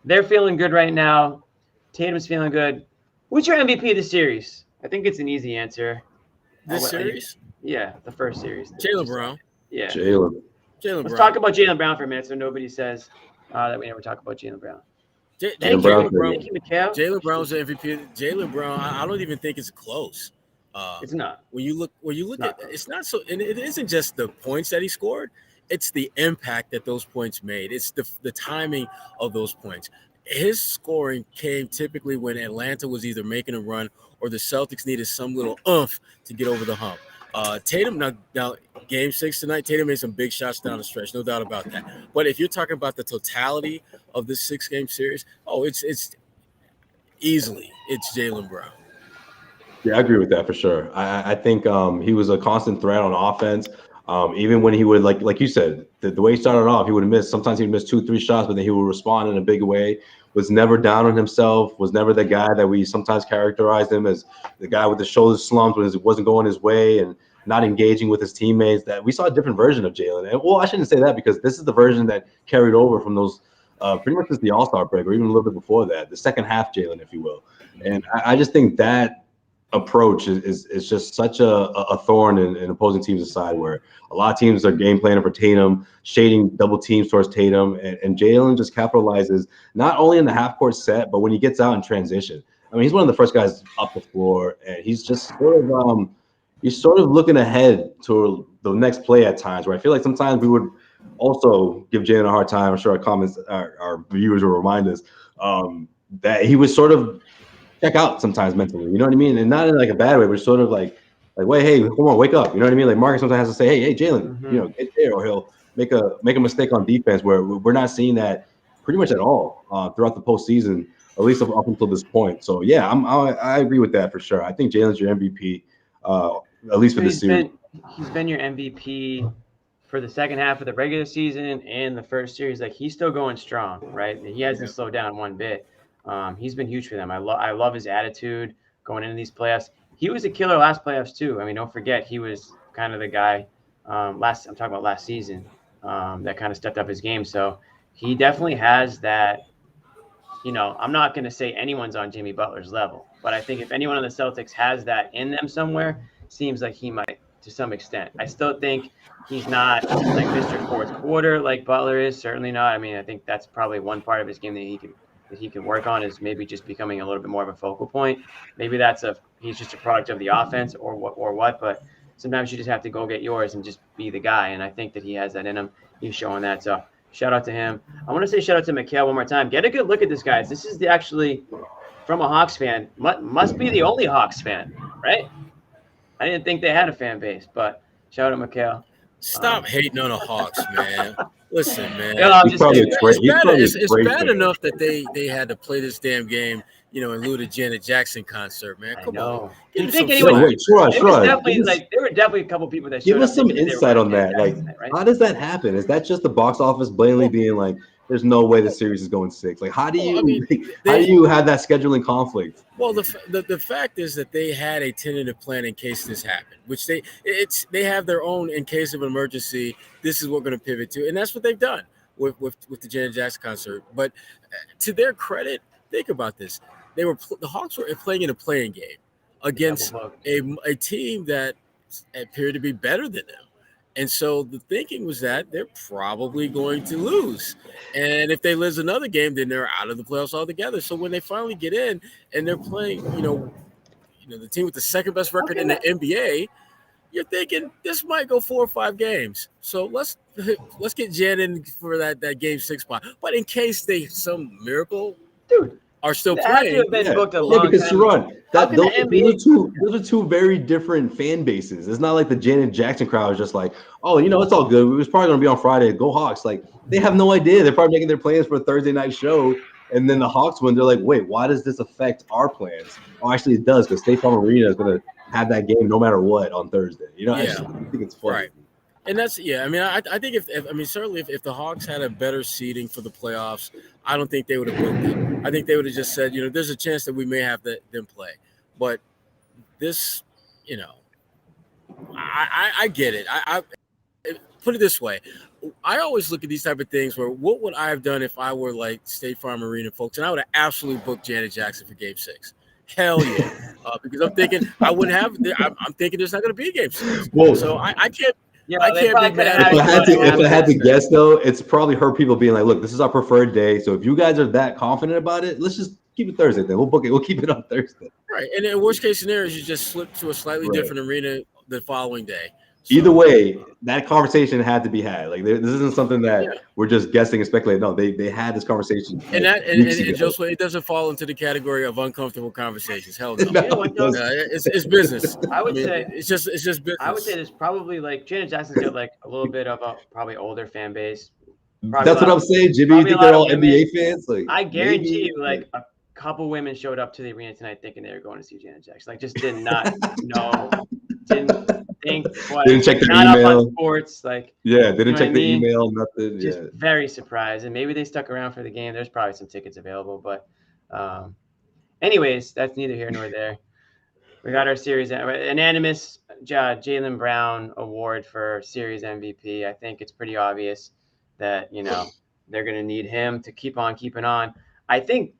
they're feeling good right now. Tatum's feeling good. Who's your MVP of the series? I think it's an easy answer. This series? Yeah, the first series. Jaylen Brown. Yeah. Jaylen. Let's talk about Jaylen Brown for a minute so nobody says that we never talk about Jaylen Brown. Jaylen Brown's the MVP. Jaylen Brown, I don't even think it's close. It's not. When you look at it, it's not so, and it isn't just the points that he scored, it's the impact that those points made. It's the timing of those points. His scoring came typically when Atlanta was either making a run or the Celtics needed some little oomph to get over the hump. Tatum, now game 6 tonight, Tatum made some big shots down the stretch, no doubt about that. But if you're talking about the totality of this 6-game series, it's easily Jaylen Brown. Yeah, I agree with that for sure. I think he was a constant threat on offense. Even when he would, like you said, the way he started off, he would have missed. Sometimes he would miss 2-3 shots, but then he would respond in a big way. Was never down on himself. Was never the guy that we sometimes characterized him as, the guy with the shoulder slumps when it wasn't going his way and not engaging with his teammates. That we saw a different version of Jaylen. And well, I shouldn't say that because this is the version that carried over from those pretty much since the All-Star break, or even a little bit before that, the second half Jaylen, if you will. And I just think that approach is just such a thorn in opposing teams' side, where a lot of teams are game planning for Tatum, shading double teams towards Tatum, and Jalen just capitalizes not only in the half court set, but when he gets out in transition. I mean, he's one of the first guys up the floor, and he's just sort of looking ahead to the next play at times, where I feel like sometimes we would also give Jalen a hard time. I'm sure our viewers will remind us that he was sort of check out sometimes mentally, you know what I mean? And not in like a bad way, but sort of like, wait, hey, come on, wake up. You know what I mean? Like Marcus sometimes has to say, hey, Jalen, get there, or he'll make a mistake on defense, where we're not seeing that pretty much at all throughout the postseason, at least up until this point. So yeah, I agree with that for sure. I think Jalen's your MVP, at least for this series. He's been your MVP for the second half of the regular season and the first series. Like, he's still going strong, right? He hasn't slowed down one bit. He's been huge for them. I love his attitude going into these playoffs. He was a killer last playoffs too. I mean, don't forget, he was kind of the guy I'm talking about last season, that kind of stepped up his game. So he definitely has that. I'm not going to say anyone's on Jimmy Butler's level, but I think if anyone on the Celtics has that in them somewhere, seems like he might to some extent. I still think he's not like Mr. Fourth Quarter like Butler is. Certainly not. I mean, I think that's probably one part of his game that he can work on, is maybe just becoming a little bit more of a focal point. Maybe he's just a product of the offense or what, but sometimes you just have to go get yours and just be the guy. And I think that he has that in him. He's showing that. So shout out to him. I want to say shout out to Mikhail one more time. Get a good look at this, guys. This is actually from a Hawks fan. Must be the only Hawks fan, right? I didn't think they had a fan base, but shout out to Mikhail. Stop hating on the Hawks, man. Listen, man. It's bad enough that they had to play this damn game, in lieu of the Janet Jackson concert, man. Come on. Do you think anyone? There were definitely a couple people that give us some insight on that. Like, right? How does that happen? Is that just the box office blatantly being like, there's no way the series is going 6? Like, how do you have that scheduling conflict? Well, the fact is that they had a tentative plan in case this happened, which they have their own in case of emergency. This is what we're going to pivot to, and that's what they've done with the Janet Jackson concert. But to their credit, think about this: the Hawks were playing in a playing game against a team that appeared to be better than them. And so the thinking was that they're probably going to lose. And if they lose another game, then they're out of the playoffs altogether. So when they finally get in and they're playing, the team with the second best record in the NBA, you're thinking this might go 4 or 5 games. So let's get Jan in for that game 6 spot. But in case some miracle, are still playing. Because Sherrod, those are two very different fan bases. It's not like the Janet Jackson crowd is just like, oh, it's all good. It was probably going to be on Friday. Go Hawks. Like, they have no idea. They're probably making their plans for a Thursday night show. And then the Hawks win. They're like, wait, why does this affect our plans? Oh, actually, it does, because State Farm Arena is going to have that game no matter what on Thursday. I think it's funny. Right. And that's I think certainly if the Hawks had a better seeding for the playoffs, I don't think they would have booked it. I think they would have just said, there's a chance that we may have them play. But this, I get it. I put it this way. I always look at these type of things where what would I have done if I were like State Farm Arena folks, and I would have absolutely booked Janet Jackson for Game 6. Hell yeah. Because I'm thinking I wouldn't have. I'm thinking there's not going to be a Game 6. Whoa. So I can't. Yeah, I can't be mad. If I had to guess, though, it's probably her people being like, look, this is our preferred day. So if you guys are that confident about it, let's just keep it Thursday then. We'll book it. We'll keep it on Thursday. Right. And in worst case scenario, you just slip to a slightly different arena the following day. So, either way, that conversation had to be had. Like, this isn't something that we're just guessing and speculating. No, they had this conversation. And Josue, it doesn't fall into the category of uncomfortable conversations. Hell no. It's business. I would say it's just business. I would say there's probably like Janet Jackson's got like a little bit of a probably older fan base. That's what I'm saying, Jimmy. You think they're all NBA fans? Like, I guarantee you, like a couple women showed up to the arena tonight thinking they were going to see Janet Jackson. Like, just did not know, didn't think, didn't check their not email. Up on sports, like, didn't check the email, nothing. Just very surprised, and maybe they stuck around for the game. There's probably some tickets available, but anyways, that's neither here nor there. We got our series unanimous Jaylen Brown award for series MVP. I think it's pretty obvious that they're going to need him to keep on keeping on. I think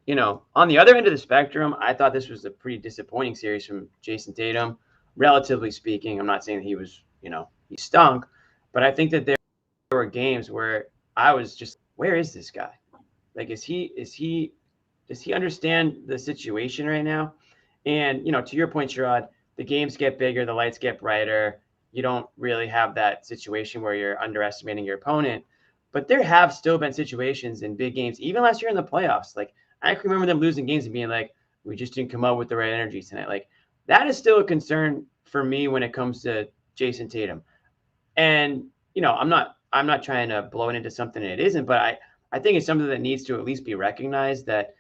on the other end of the spectrum, I thought this was a pretty disappointing series from Jason Tatum, relatively speaking. I'm not saying that he was, he stunk, but I think that there were games where I was just, where is this guy? Like, does he understand the situation right now? And, to your point, Sherrod, the games get bigger, the lights get brighter. You don't really have that situation where you're underestimating your opponent. But there have still been situations in big games, even last year in the playoffs. Like, I can remember them losing games and being like, we just didn't come up with the right energy tonight. Like, that is still a concern for me when it comes to Jason Tatum. And, I'm not trying to blow it into something it isn't, but I think it's something that needs to at least be recognized that,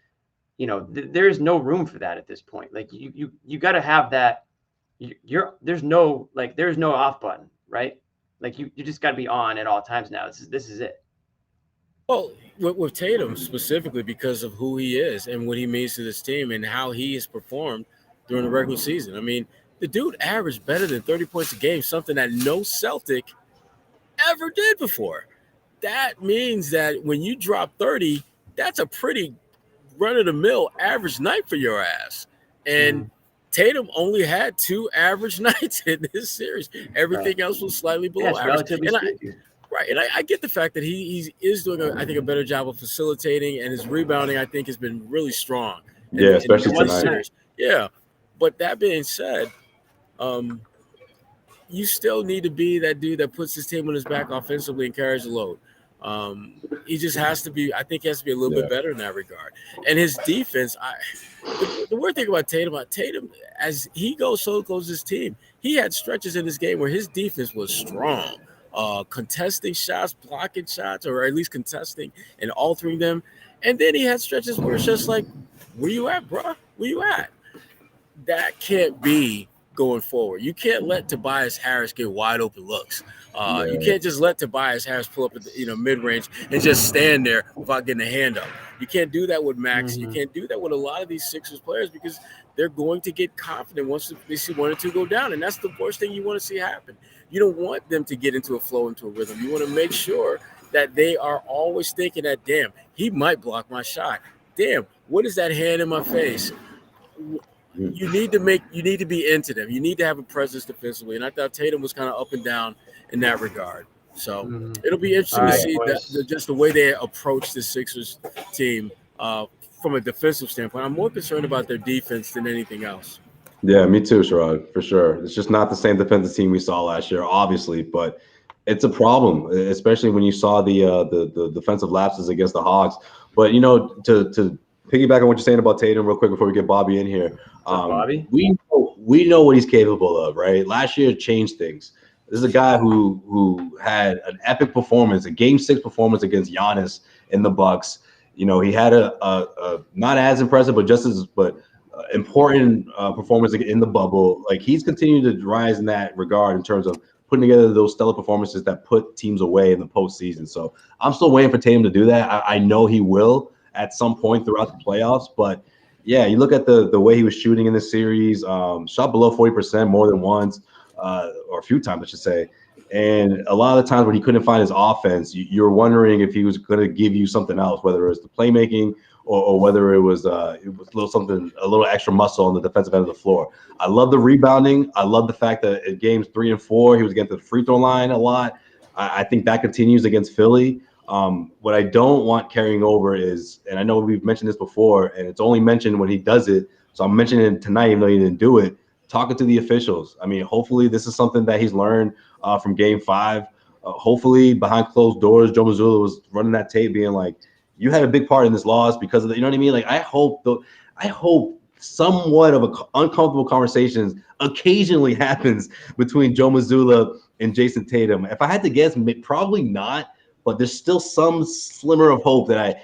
there's no room for that at this point. Like, you got to have that. There's no off button, right? Like, you just got to be on at all times now. This is it. Well, with Tatum specifically, because of who he is and what he means to this team and how he has performed during the regular season. I mean, the dude averaged better than 30 points a game, something that no Celtic ever did before. That means that when you drop 30, that's a pretty run-of-the-mill average night for your ass. And Tatum only had 2 average nights in this series. Everything else was slightly below average. And I get the fact that he is doing, I think, a better job of facilitating, and his rebounding, I think, has been really strong. Especially tonight. Series. Yeah. But that being said, you still need to be that dude that puts his team on his back offensively and carries the load. He just has to be, I think he has to be a little bit better in that regard. And his defense, the weird thing about Tatum, as he goes, so goes his team. He had stretches in this game where his defense was strong. Contesting shots, blocking shots, or at least contesting and altering them. And then he had stretches where it's just like, where you at, bro? Where you at? That can't be going forward. You can't let Tobias Harris get wide open looks. You can't just let Tobias Harris pull up at the mid-range and just stand there without getting a hand up. You can't do that with Max. Mm-hmm. You can't do that with a lot of these Sixers players because they're going to get confident once they see 1 or 2 go down, and that's the worst thing you want to see happen. You don't want them to get into a flow, into a rhythm. You want to make sure that they are always thinking that, damn, he might block my shot. Damn, what is that hand in my face? You need to be into them. You need to have a presence defensively. And I thought Tatum was kind of up and down in that regard. So it'll be interesting to see just the way they approach the Sixers team from a defensive standpoint. I'm more concerned about their defense than anything else. Yeah, me too, Sherrod, for sure. It's just not the same defensive team we saw last year, obviously, but it's a problem, especially when you saw the defensive lapses against the Hawks. But, to piggyback on what you're saying about Tatum real quick before we get Bobby in here. Bobby? We know what he's capable of, right? Last year changed things. This is a guy who had an epic performance, a Game 6 performance against Giannis in the Bucks. He had a not as impressive, but just as important performance in the bubble. Like, he's continued to rise in that regard in terms of putting together those stellar performances that put teams away in the postseason. So I'm still waiting for Tatum to do that. I know he will at some point throughout the playoffs, but yeah, you look at the way he was shooting in this series, shot below 40% more than once, or a few times, I should say. And a lot of the times when he couldn't find his offense, you're wondering if he was going to give you something else, whether it was the playmaking or whether it was a little extra muscle on the defensive end of the floor. I love the rebounding. I love the fact that in games 3 and 4, he was getting to the free throw line a lot. I think that continues against Philly. What I don't want carrying over is, and I know we've mentioned this before, and it's only mentioned when he does it, so I'm mentioning it tonight even though he didn't do it, talking to the officials. I mean, hopefully this is something that he's learned from Game 5. Hopefully behind closed doors, Joe Mazzulla was running that tape being like, you had a big part in this loss because of the, you know what I mean? Like, I hope somewhat of uncomfortable conversations occasionally happens between Joe Mazzulla and Jason Tatum. If I had to guess, probably not, but there's still some slimmer of hope that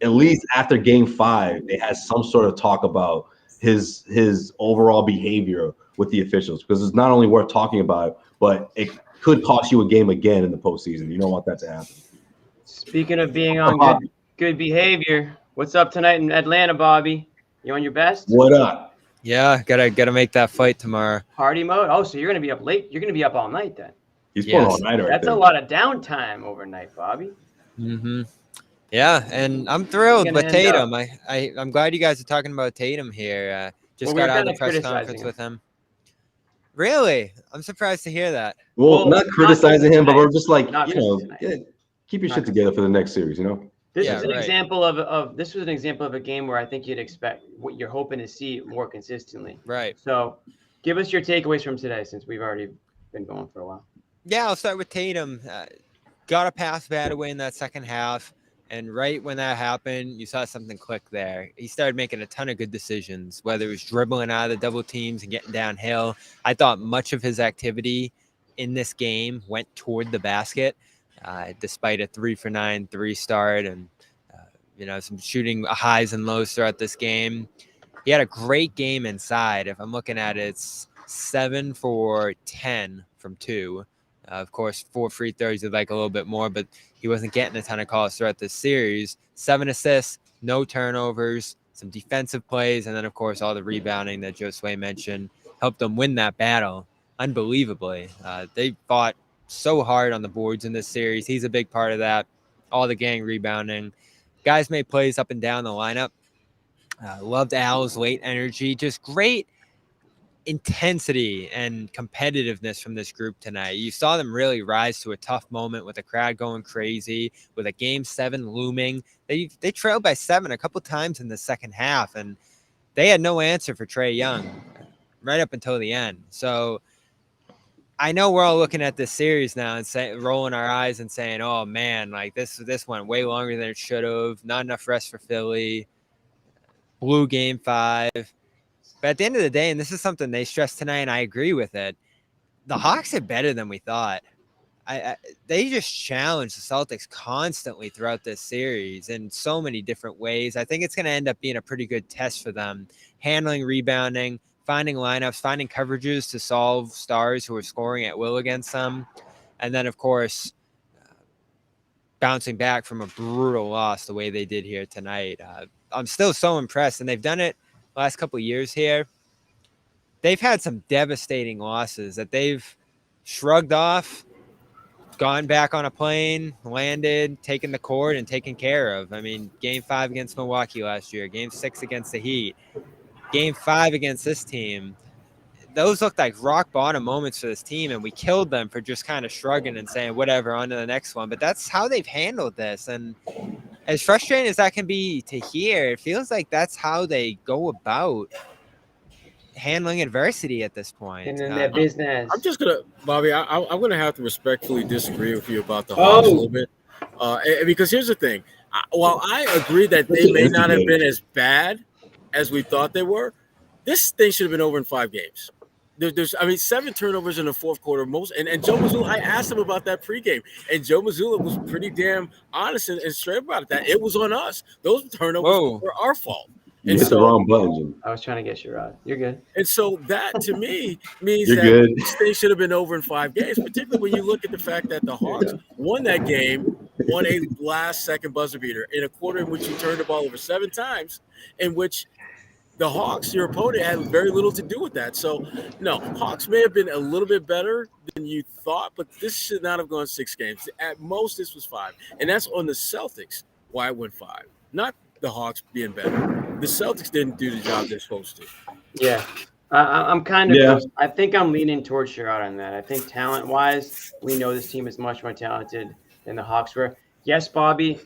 at least after Game 5, they had some sort of talk about his overall behavior with the officials, because it's not only worth talking about, but it could cost you a game again in the postseason. You don't want that to happen. Speaking of being on good behavior, what's up tonight in Atlanta, Bobby? You on your best? What up? Yeah, gotta make that fight tomorrow. Party mode? Oh, so you're gonna be up late. You're gonna be up all night then. He's pulling all night. That's a lot of downtime overnight, Bobby. Mm-hmm. Yeah, and I'm thrilled with Tatum. I'm glad you guys are talking about Tatum here. Just got out of the press conference with him. Really? I'm surprised to hear that. Well, not criticizing him, but we're just like, keep your shit together for the next series, This was an example of this was an example of a game where I think you'd expect what you're hoping to see more consistently. Right. So give us your takeaways from today, since we've already been going for a while. Yeah, I'll start with Tatum. Got a pass bad away in that second half. And right when that happened, you saw something click there. He started making a ton of good decisions, whether it was dribbling out of the double teams and getting downhill. I thought much of his activity in this game went toward the basket, despite a 3-for-9 3-start and, some shooting highs and lows throughout this game. He had a great game inside. If I'm looking at it, it's 7 for 10 from 2. Of course, 4 free throws, you'd like a little bit more, but he wasn't getting a ton of calls throughout this series. 7 assists, no turnovers, some defensive plays, and then, of course, all the rebounding that Josue mentioned helped them win that battle unbelievably. They fought so hard on the boards in this series. He's a big part of that. All the gang rebounding. Guys made plays up and down the lineup. Loved Al's late energy. Just great intensity and competitiveness from this group tonight. You saw them really rise to a tough moment with the crowd going crazy, with a Game 7 looming. They trailed by 7 a couple times in the second half, and they had no answer for Trae Young right up until the end. So I know we're all looking at this series now and rolling our eyes and saying, oh man, like this went way longer than it should have. Not enough rest for Philly. Blew Game 5. But at the end of the day, and this is something they stressed tonight, and I agree with it, the Hawks are better than we thought. They just challenged the Celtics constantly throughout this series in so many different ways. I think it's going to end up being a pretty good test for them, handling rebounding, finding lineups, finding coverages to solve stars who are scoring at will against them, and then, of course, bouncing back from a brutal loss the way they did here tonight. I'm still so impressed, and they've done it last couple of years here. They've had some devastating losses that they've shrugged off, gone back on a plane, landed, taken the court, and taken care of. I mean, Game 5 against Milwaukee last year, Game 6 against the Heat, Game 5 against this team. Those looked like rock bottom moments for this team, and we killed them for just kind of shrugging and saying, whatever, on to the next one. But that's how they've handled this. And as frustrating as that can be to hear, it feels like that's how they go about handling adversity at this point. And in their business. I'm just going to, Bobby, I'm going to have to respectfully disagree with you about the Hawks a little bit. Because here's the thing. While I agree that they may not have been as bad as we thought they were, this thing should have been over in 5 games. There's 7 turnovers in the fourth quarter. And Joe Mazzulla, I asked him about that pregame, and Joe Mazzulla was pretty damn honest and straight about it. That it was on us. Those turnovers were our fault. You hit the wrong button, Jim. I was trying to get Sherrod. You're good. And so that, to me, means this thing should have been over in 5 games, particularly when you look at the fact that the Hawks won that game, won a last-second buzzer beater in a quarter in which you turned the ball over 7 times, in which the Hawks, your opponent, had very little to do with that. So, no, Hawks may have been a little bit better than you thought, but this should not have gone 6 games. At most, this was 5. And that's on the Celtics why it went 5, not the Hawks being better. The Celtics didn't do the job they're supposed to. Yeah. I'm kind of I think I'm leaning towards Sherrod on that. I think talent-wise, we know this team is much more talented than the Hawks were. Yes, Bobby,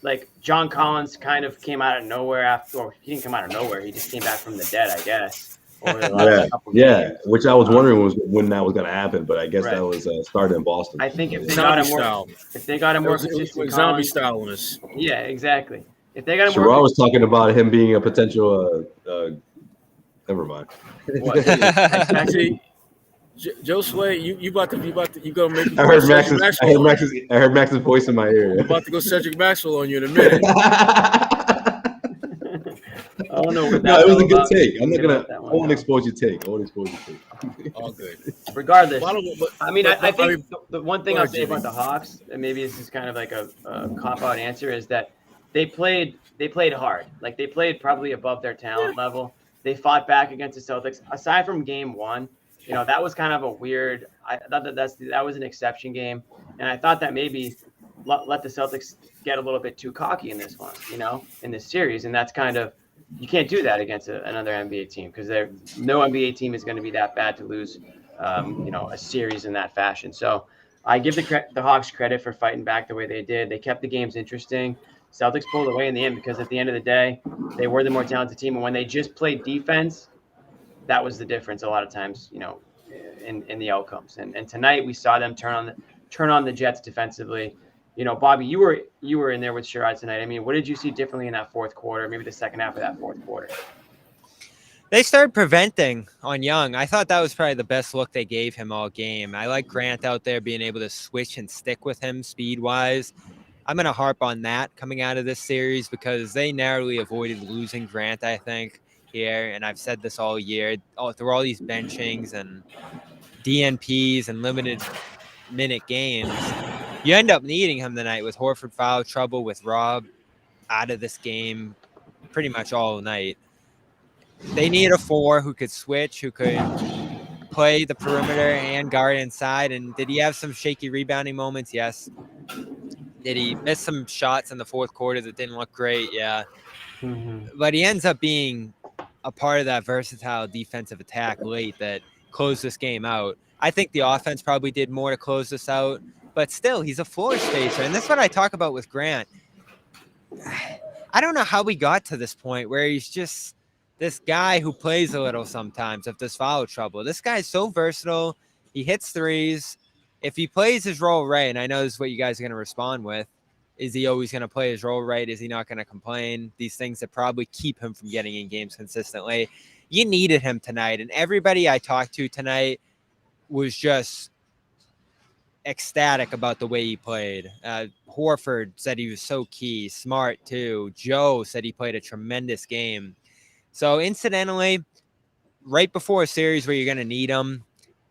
like John Collins kind of came out of nowhere he didn't come out of nowhere. He just came back from the dead, I guess. Over the last couple games. Which I was wondering when that was going to happen, but I guess that was started in Boston. I think if they got a more consistent zombie style on us. Yeah, exactly. If they got a Sherrod was talking about him being a potential never mind. Actually, Josue, you gonna make? I heard Max's voice in my ear. I'm about to go Cedric Maxwell on you in a minute. I don't know what that No, it was a good take. I'm not gonna. I won't expose your take. All good. Regardless, I think the one thing I'll say about the Hawks, and maybe this is kind of like a cop-out answer, is that they played hard. Like they played probably above their talent level. They fought back against the Celtics. Aside from Game 1, that was kind of a weird. I thought that was an exception game, and I thought that maybe let the Celtics get a little bit too cocky in this one, in this series. And that's kind of, you can't do that against another NBA team, because no NBA team is going to be that bad to lose, a series in that fashion. So I give the Hawks credit for fighting back the way they did. They kept the games interesting. Celtics pulled away in the end because at the end of the day, they were the more talented team. And when they just played defense, that was the difference a lot of times, in the outcomes. And tonight we saw them turn on the Jets defensively. Bobby, you were in there with Sherrod tonight. I mean, what did you see differently in that fourth quarter, maybe the second half of that fourth quarter? They started preventing on Young. I thought that was probably the best look they gave him all game. I like Grant out there being able to switch and stick with him speed-wise. I'm going to harp on that coming out of this series because they narrowly avoided losing Grant, I think, here. And I've said this all year. Through all these benchings and DNPs and limited minute games, you end up needing him tonight with Horford foul trouble, with Rob out of this game pretty much all night. They need a 4 who could switch, who could play the perimeter and guard inside. And did he have some shaky rebounding moments? Yes. Did he miss some shots in the fourth quarter that didn't look great? Yeah. Mm-hmm. But he ends up being a part of that versatile defensive attack late that closed this game out. I think the offense probably did more to close this out, but still, he's a floor spacer. And that's what I talk about with Grant. I don't know how we got to this point where he's just this guy who plays a little sometimes of this foul trouble. This guy's so versatile. He hits threes. If he plays his role right, and I know this is what you guys are going to respond with, is he always going to play his role right? Is he not going to complain? These things that probably keep him from getting in games consistently. You needed him tonight, and everybody I talked to tonight was just ecstatic about the way he played. Horford said he was so key. Smart, too. Joe said he played a tremendous game. So, incidentally, right before a series where you're going to need him,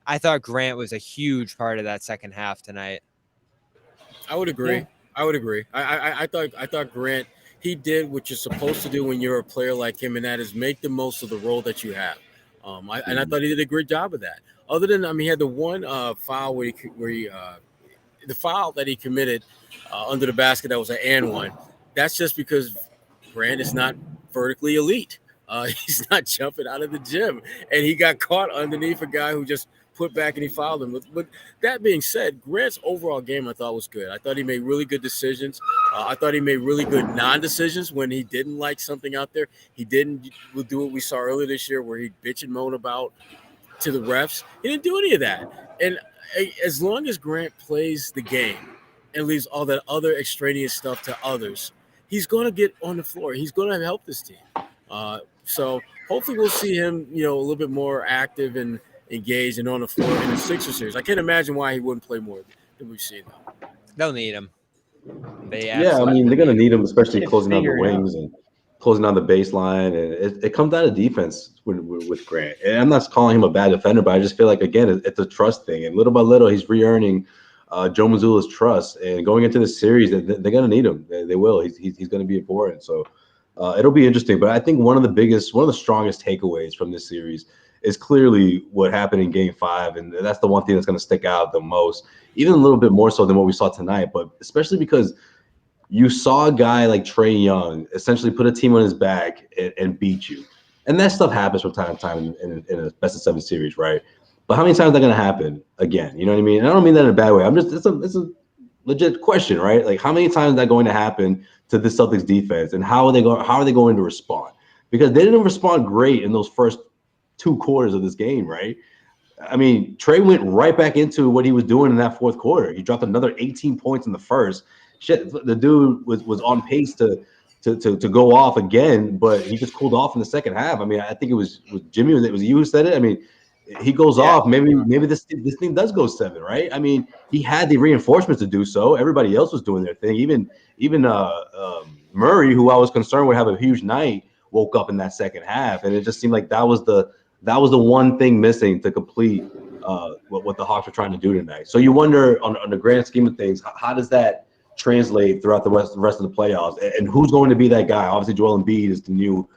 I thought Grant was a huge part of that second half tonight. I would agree. Yeah. I thought Grant, he did what you're supposed to do when you're a player like him, and that is make the most of the role that you have. And I thought he did a great job of that. Other than, he had the one foul the foul that he committed under the basket that was an and one. That's just because Grant is not vertically elite. He's not jumping out of the gym, and he got caught underneath a guy who just put back and he fouled him. But that being said, Grant's overall game I thought was good. I thought he made really good decisions. I thought he made really good non-decisions when he didn't like something out there. He didn't do what we saw earlier this year where he'd bitch and moan about to the refs. He didn't do any of that. And as long as Grant plays the game and leaves all that other extraneous stuff to others, he's going to get on the floor. He's going to help this team. So hopefully we'll see him, a little bit more active and engaged and on the floor in the Sixers series. I can't imagine why he wouldn't play more than we've seen now. They'll need him. They're going to need him, especially closing down the wings and closing down the baseline. And it comes down to defense with Grant. And I'm not calling him a bad defender, but I just feel like, again, it's a trust thing. And little by little, he's re-earning Joe Mazzulla's trust. And going into this series, they're going to need him. They will. He's going to be important. So it'll be interesting. But I think one of the strongest takeaways from this series is clearly what happened in Game 5, and that's the one thing that's going to stick out the most, even a little bit more so than what we saw tonight, but especially because you saw a guy like Trae Young essentially put a team on his back and beat you. And that stuff happens from time to time in a best-of-7 series, right? But how many times is that going to happen again? You know what I mean? And I don't mean that in a bad way. It's a legit question, right? Like, how many times is that going to happen to the Celtics defense, and how are they going to respond? Because they didn't respond great in those first 2 quarters of this game, right? I mean, Trae went right back into what he was doing in that fourth quarter. He dropped another 18 points in the first. Shit, the dude was on pace to go off again, but he just cooled off in the second half. I mean, I think it was Jimmy. It was you who said it. I mean, he goes off. Maybe this thing does go 7, right? I mean, he had the reinforcements to do so. Everybody else was doing their thing. Even Murray, who I was concerned would have a huge night, woke up in that second half, and it just seemed like that was the one thing missing to complete what the Hawks were trying to do tonight. So you wonder, on the grand scheme of things, how does that translate throughout the rest of the playoffs, and who's going to be that guy? Obviously, Joel Embiid is the new,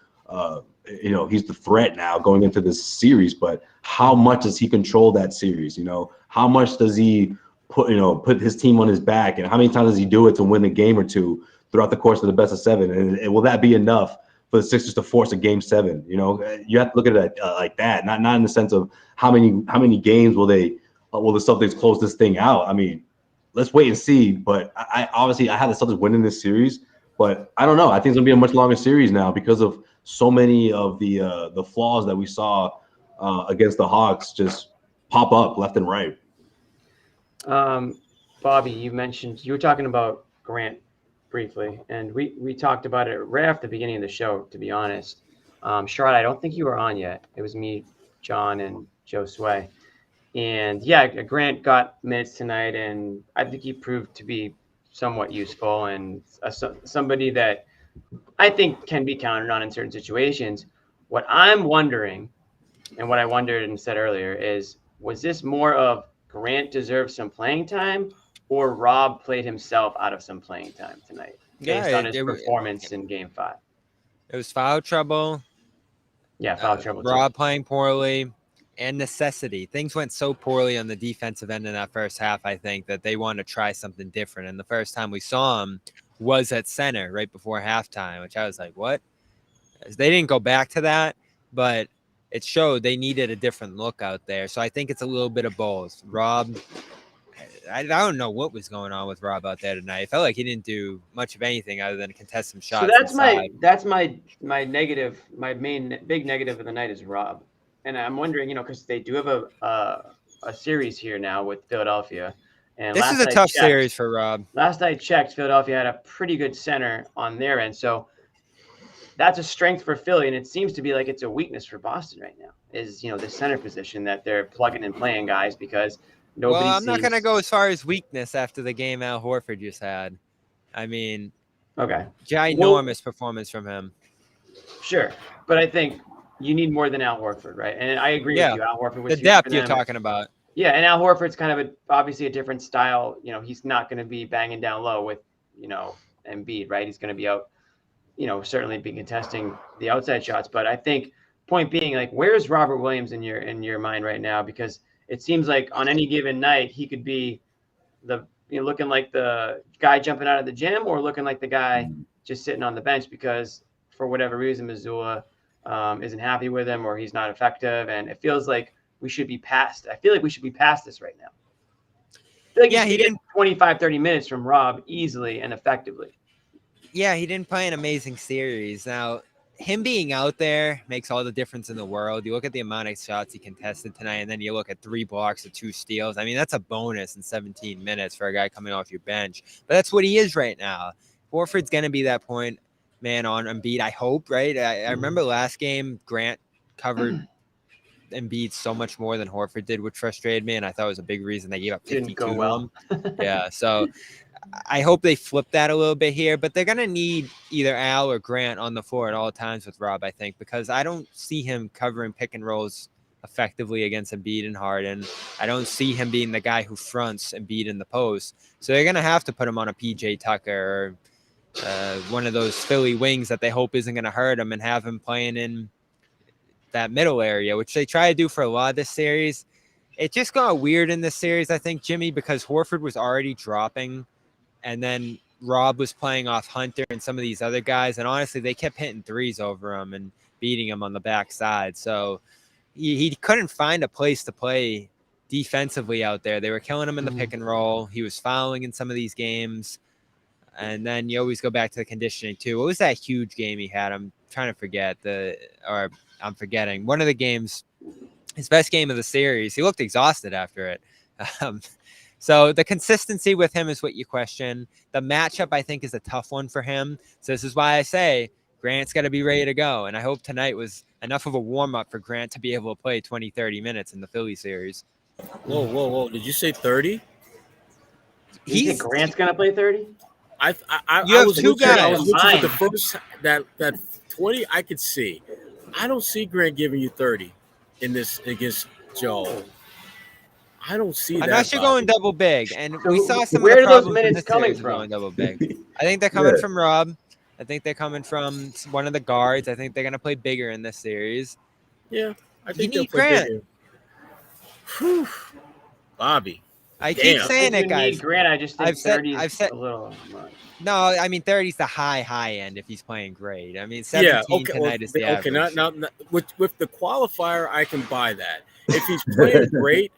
he's the threat now going into this series. But how much does he control that series? How much does he put his team on his back, and how many times does he do it to win a game or two throughout the course of the best of 7? And will that be enough for the Sixers to force a game 7? You have to look at it like that, not in the sense of how many games will the Celtics close this thing out. I mean, let's wait and see. But I obviously had the Celtics winning this series, but I don't know. I think it's gonna be a much longer series now because of so many of the flaws that we saw against the Hawks just pop up left and right. Bobby, you were talking about Grant briefly, and we talked about it right after the beginning of the show, to be honest. Sherrod, I don't think you were on yet. It was me, John, and Josue. And yeah, Grant got minutes tonight, and I think he proved to be somewhat useful and somebody that I think can be counted on in certain situations. What I'm wondering, and what I wondered and said earlier, is was this more of Grant deserves some playing time, or Rob played himself out of some playing time tonight based on his performance in Game 5? It was foul trouble. Yeah, foul trouble. Rob playing poorly and necessity. Things went so poorly on the defensive end in that first half, I think, that they wanted to try something different. And the first time we saw him was at center right before halftime, which I was like, what? They didn't go back to that, but it showed they needed a different look out there. So I think it's a little bit of both. Rob, I don't know what was going on with Rob out there tonight. It felt like he didn't do much of anything other than contest some shots. So that's my negative. My main big negative of the night is Rob, and I'm wondering, because they do have a series here now with Philadelphia, and this is a tough series for Rob. Last I checked, Philadelphia had a pretty good center on their end, so that's a strength for Philly, and it seems to be like it's a weakness for Boston right now. Is the center position that they're plugging and playing guys because. Well, I'm not going to go as far as weakness after the game Al Horford just had. I mean, okay, ginormous performance from him. Sure, but I think you need more than Al Horford, right? And I agree with you. Al Horford was the depth you're talking about. Yeah, and Al Horford's kind of obviously a different style. He's not going to be banging down low with Embiid, right? He's going to be out, certainly be contesting the outside shots. But I think point being, like, where's Robert Williams in your mind right now? Because it seems like on any given night, he could be looking like the guy jumping out of the gym or looking like the guy just sitting on the bench because for whatever reason, Missoula isn't happy with him or he's not effective. And it feels like we should be past. I feel like we should be past this right now. I feel like he didn't 25, 30 minutes from Rob easily and effectively. Yeah, he didn't play an amazing series. Now, him being out there makes all the difference in the world. You look at the amount of shots he contested tonight, and then you look at 3 blocks and 2 steals. I mean, that's a bonus in 17 minutes for a guy coming off your bench. But that's what he is right now. Horford's going to be that point man on Embiid, I hope, right? I remember last game, Grant covered Embiid so much more than Horford did, which frustrated me, and I thought it was a big reason they gave up 52 to him. Yeah, so I hope they flip that a little bit here, but they're going to need either Al or Grant on the floor at all times with Rob, I think, because I don't see him covering pick and rolls effectively against Embiid and Harden. I don't see him being the guy who fronts Embiid in the post. So they're going to have to put him on a PJ Tucker or one of those Philly wings that they hope isn't going to hurt him and have him playing in that middle area, which they try to do for a lot of this series. It just got weird in this series, I think, Jimmy, because Horford was already dropping. And then Rob was playing off Hunter and some of these other guys. And honestly, they kept hitting threes over him and beating him on the backside. So he couldn't find a place to play defensively out there. They were killing him in the pick and roll. He was fouling in some of these games. And then you always go back to the conditioning, too. What was that huge game he had? I'm trying to forget. I'm forgetting. One of the games, his best game of the series. He looked exhausted after it. So the consistency with him is what you question. The matchup, I think, is a tough one for him. So this is why I say Grant's got to be ready to go. And I hope tonight was enough of a warm-up for Grant to be able to play 20, 30 minutes in the Philly series. Whoa. Did you say 30? You think Grant's going to play 30? I have 2 guys. I was looking at the first, that 20 I could see. I don't see Grant giving you 30 in this against Joe. I don't see that. Unless you're going double big. And we saw some where of the are those problems minutes coming from? Going double big. I think they're coming from Rob. I think they're coming from one of the guards. I think they're going to play bigger in this series. Yeah, I think you need Grant. Whew. Bobby. I keep saying it, guys. Grant, I just think 30 is a little much. No, I mean 30 is the high end if he's playing great. I mean 17 tonight is the average. Not with the qualifier, I can buy that. If he's playing great,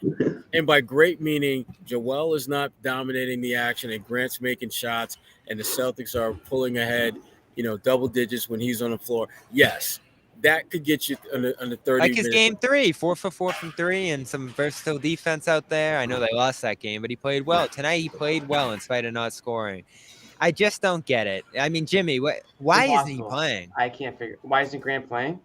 and by great meaning Joel is not dominating the action and Grant's making shots and the Celtics are pulling ahead, double digits when he's on the floor. Yes, that could get you on the 30. Like his game 3, 4 for 4 from 3, and some versatile defense out there. I know they lost that game, but he played well tonight. He played well in spite of not scoring. I just don't get it. I mean, Jimmy, why isn't he playing? I can't figure. Why isn't Grant playing?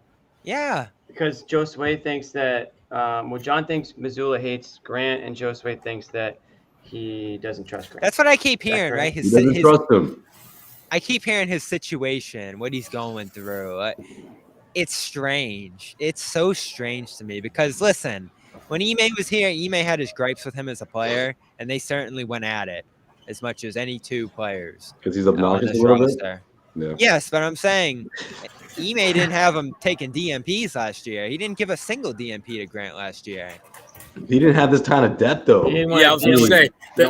Yeah. Because Josue thinks that, John thinks Mazzulla hates Grant, and Josue thinks that he doesn't trust Grant. That's what I keep hearing, right? He doesn't trust him. I keep hearing his situation, what he's going through. It's strange. It's so strange to me because, listen, when Ime was here, Ime had his gripes with him as a player, and they certainly went at it. As much as any two players. Because he's obnoxious a little bit? Yeah. Yes, but I'm saying Ime didn't have him taking DMPs last year. He didn't give a single DMP to Grant last year. He didn't have this kind of depth, though. Yeah, I was going to say, the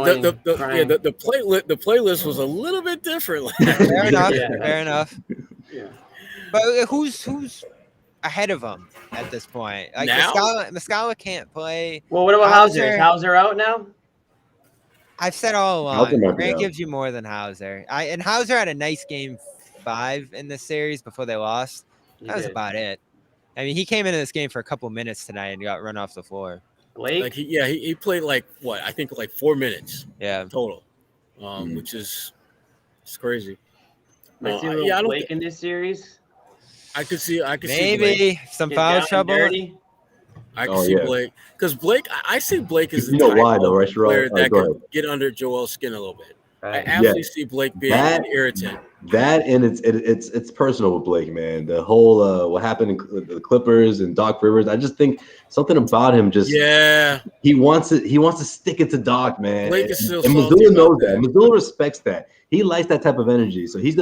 playlist was a little bit different. Fair enough. Fair enough. Yeah. But who's ahead of him at this point? Like Muscala can't play. Well, what about Hauser? Is Hauser out now? I've said all along, Grant gives you more than Hauser. And Hauser had a nice game 5 in this series before they lost. That was about it. I mean, he came into this game for a couple minutes tonight and got run off the floor. Blake? He played I think 4 minutes. Yeah. Total. Which is crazy. Might see a little Blake in this series. I could see maybe some foul trouble. I can see Blake because I see Blake as the player that could get under Joel's skin a little bit. I absolutely see Blake being an irritant. That and it's personal with Blake, man. The whole what happened in the Clippers and Doc Rivers. I just think something about him he wants to stick it to Doc, man. Blake is still and Mazzulla knows that. Mazzulla respects that. He likes that type of energy, so he's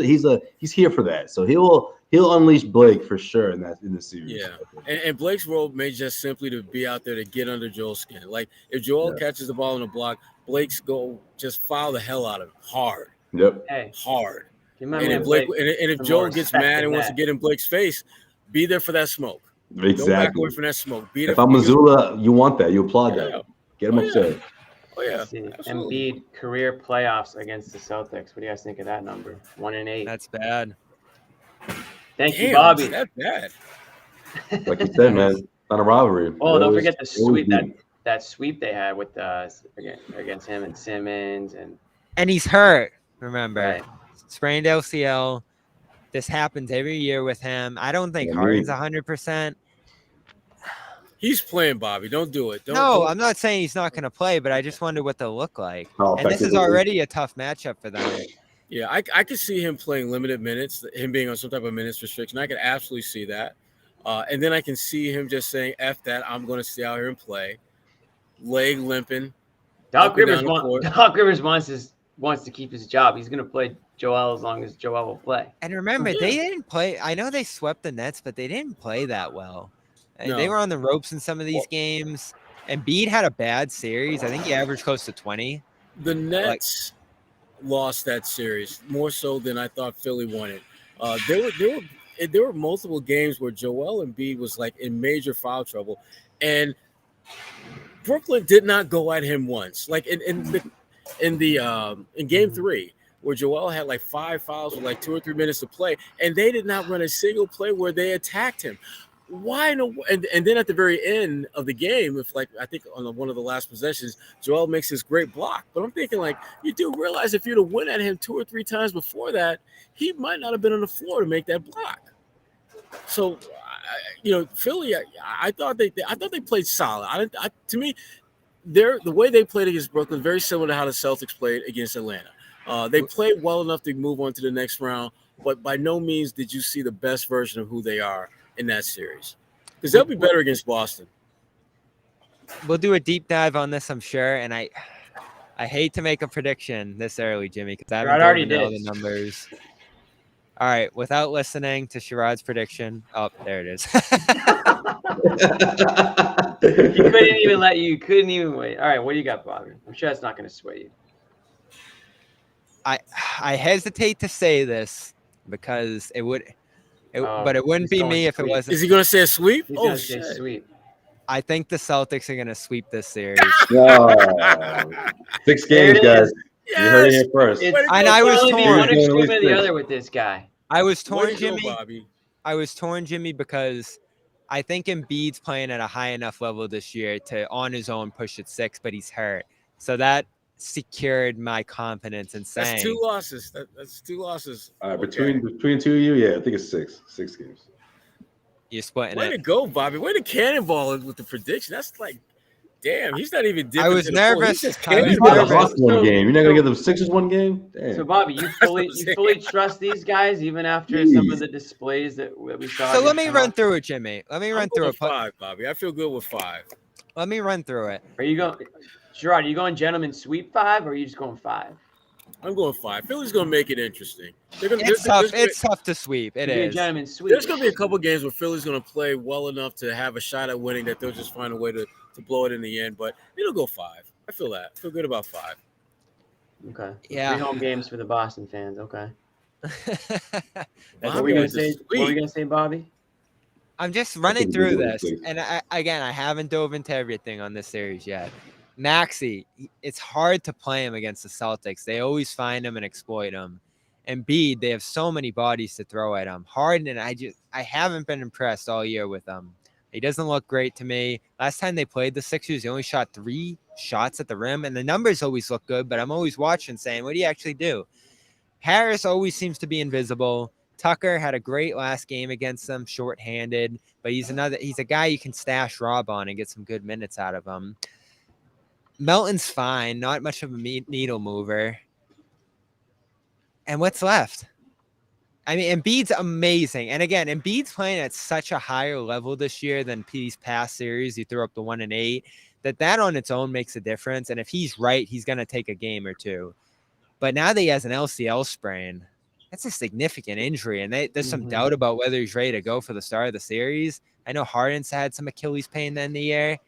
here for that. So he'll unleash Blake for sure in the series. Yeah, and Blake's role may just simply to be out there to get under Joel's skin. Like if Joel catches the ball in the block, Blake's just foul the hell out of him hard. Yep. Hard. And if Joel gets mad and wants to get in Blake's face, be there for that smoke. Exactly. Don't back away from that smoke. If I'm Mazzulla, you want that. You applaud that. Get him upset. Oh yeah. Embiid career playoffs against the Celtics. What do you guys think of that number? 1-8. That's bad. Thank you, Bobby. That's bad. Like you said, man, not a rivalry. Oh, don't forget the sweep that sweep they had with against him and Simmons and he's hurt. Remember, sprained LCL. This happens every year with him. I don't think Harden's 100%. He's playing, Bobby. Don't do it. I'm not saying he's not going to play, but I just wonder what they'll look like. And this is already a tough matchup for them. Yeah, I could see him playing limited minutes, him being on some type of minutes restriction. I could absolutely see that. And then I can see him just saying, F that, I'm going to stay out here and play. Leg limping. Doc Rivers wants to keep his job. He's going to play Joel as long as Joel will play. And remember, they didn't play. I know they swept the Nets, but they didn't play that well. No. They were on the ropes in some of these games. Embiid had a bad series. I think he averaged close to 20. The Nets lost that series more so than I thought Philly wanted. There were multiple games where Joel Embiid was in major foul trouble, and Brooklyn did not go at him once. In game 3, where Joel had 5 fouls with 2 or 3 minutes to play, and they did not run a single play where they attacked him. Why no? And then at the very end of the game, if I think on one of the last possessions, Joel makes this great block. But I'm thinking you do realize if you'd have went at him 2 or 3 times before that, he might not have been on the floor to make that block. So, Philly, I thought they played solid. To me, the way they played against Brooklyn very similar to how the Celtics played against Atlanta. They played well enough to move on to the next round, but by no means did you see the best version of who they are in that series, because they'll be better against Boston. We'll do a deep dive on this, I'm sure, and I hate to make a prediction this early, Jimmy, because I haven't already did all the numbers. All right, without listening to Sherrod's prediction, oh, there it is. He couldn't even let you. Couldn't even wait. All right, what do you got, Bobby? I'm sure that's not going to sway you. I hesitate to say this because it would, but it wouldn't be me if it wasn't. Is he going to say a sweep? He's going to say sweep. I think the Celtics are going to sweep this series. Oh, 6 games, guys. Yes. You heard it here first. And I was torn. One extreme or the other with this guy. I was torn, Jimmy. Bobby. I was torn, Jimmy, because I think Embiid's playing at a high enough level this year to, on his own, push it 6, but he's hurt. So that secured my confidence in saying. That's 2 losses. That's 2 losses. All right, between 2 of you, yeah, I think it's 6 games. You're splitting Way it. to go, Bobby. Way to cannonball with the prediction. That's like, damn, he's not even dipping. I was nervous. You got the Hawks 1 game. You're not gonna give them Sixers 1 game. Damn. So, Bobby, you fully trust these guys even after some of the displays that we saw. So let me run through it, Jimmy. Let me run through it. 5, Bobby. I feel good with 5. Let me run through it. Are you going, Sherrod? Are you going gentleman sweep 5, or are you just going 5? I'm going 5. Philly's going to make it interesting. It's tough to sweep. It is. Gentleman sweep. There's going to be a couple games where Philly's going to play well enough to have a shot at winning that they'll just find a way to blow it in the end. But it'll go 5. I feel that. I feel good about 5. Okay. Yeah. 3 home games for the Boston fans. Okay. What were you going to say, Bobby? I'm just running through this. And I haven't dove into everything on this series yet. Maxey, it's hard to play him against the Celtics. They always find him and exploit him. Embiid, they have so many bodies to throw at him. Harden, I haven't been impressed all year with him. He doesn't look great to me. Last time they played the Sixers, he only shot 3 shots at the rim, and the numbers always look good, but I'm always watching saying, what do you actually do? Harris always seems to be invisible. Tucker had a great last game against them, shorthanded, but he's a guy you can stash Rob on and get some good minutes out of him. Melton's fine, not much of a needle mover. And what's left? I mean, Embiid's amazing. And again, Embiid's playing at such a higher level this year than these past series. He threw up the 1 and 8. That on its own makes a difference. And if he's right, he's going to take a game or 2. But now that he has an LCL sprain, that's a significant injury. And there's some doubt about whether he's ready to go for the start of the series. I know Harden's had some Achilles pain in the year.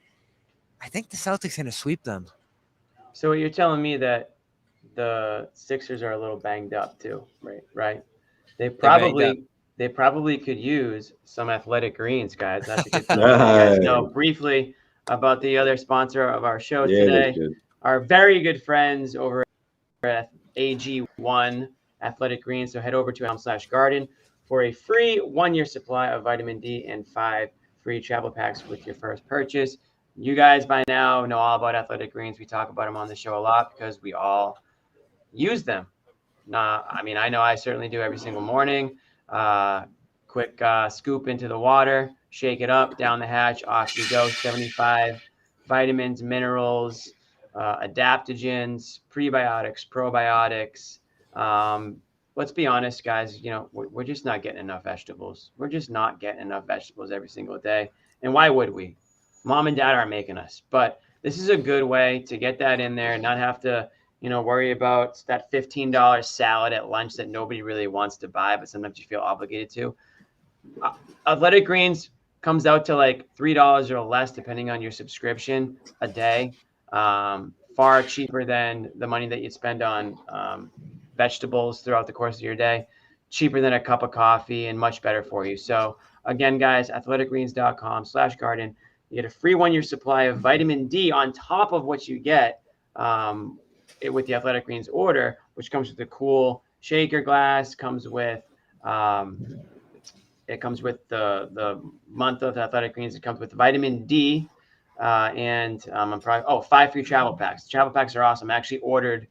I think the Celtics are going to sweep them. So you're telling me that the Sixers are a little banged up too, right? They probably could use some athletic greens, guys. Not to get you guys know briefly about the other sponsor of our show today. Our very good friends over at AG1 Athletic Greens. So head over to elm/garden for a free 1-year supply of vitamin D and 5 free travel packs with your first purchase. You guys by now know all about Athletic Greens. We talk about them on the show a lot because we all use them. I mean, I know I certainly do every single morning. Quick scoop into the water, shake it up, down the hatch, off you go. 75 vitamins, minerals, adaptogens, prebiotics, probiotics. Let's be honest, guys. You know, we're just not getting enough vegetables. We're just not getting enough vegetables every single day. And why would we? Mom and dad aren't making us. But this is a good way to get that in there and not have to, worry about that $15 salad at lunch that nobody really wants to buy, but sometimes you feel obligated to. Athletic Greens comes out to like $3 or less, depending on your subscription a day. Far cheaper than the money that you'd spend on vegetables throughout the course of your day. Cheaper than a cup of coffee and much better for you. So again, guys, athleticgreens.com/garden. You get a free 1-year supply of vitamin D on top of what you get with the Athletic Greens order, which comes with a cool shaker glass, comes with it comes with the month of Athletic Greens. It comes with vitamin D and 5 free travel packs. Travel packs are awesome. I actually ordered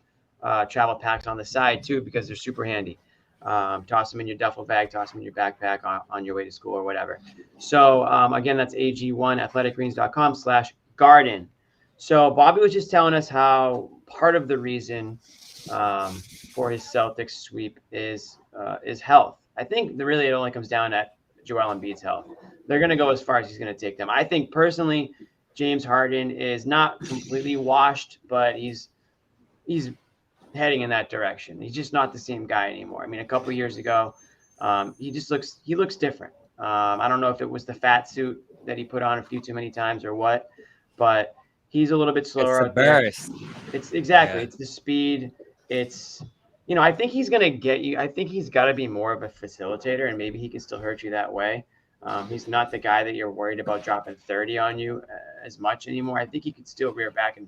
travel packs on the side too because they're super handy. Toss them in your duffel bag, toss them in your backpack on your way to school or whatever. So again, that's AG1 athleticgreens.com/garden. So Bobby was just telling us how part of the reason for his Celtics sweep is health. I think really it only comes down to Joel Embiid's health. They're going to go as far as he's going to take them. I think personally, James Harden is not completely washed, but he's heading in that direction. He's just not the same guy anymore. I mean, a couple of years ago, He looks different. I don't know if it was the fat suit that he put on a few too many times or what, but he's a little bit slower out there. It's it's the speed. It's, I think he's going to get you. I think he's got to be more of a facilitator, and maybe he can still hurt you that way. He's not the guy that you're worried about dropping 30 on you as much anymore. I think he could still rear back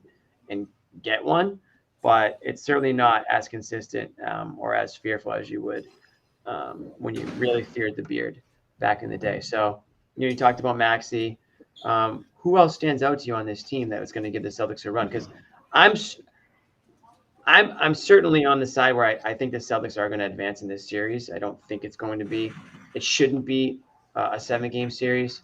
and get one, but it's certainly not as consistent or as fearful as you would when you really feared the beard back in the day. So, you talked about Maxey. Who else stands out to you on this team that was going to give the Celtics a run? Because I'm certainly on the side where I think the Celtics are going to advance in this series. I don't think it shouldn't be a 7-game series.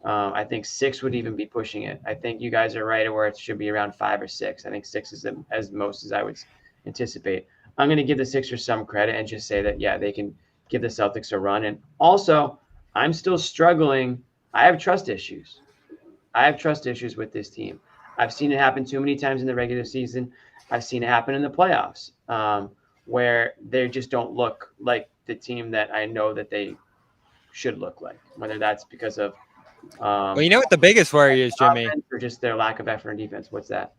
I think 6 would even be pushing it. I think you guys are right where it should be around 5 or 6. I think 6 is as most as I would anticipate. I'm going to give the Sixers some credit and just say that, yeah, they can give the Celtics a run. And also, I'm still struggling. I have trust issues. With this team. I've seen it happen too many times in the regular season. I've seen it happen in the playoffs where they just don't look like the team that I know that they should look like, whether that's because of well, you know what the biggest worry is, Jimmy? Or just their lack of effort in defense. What's that?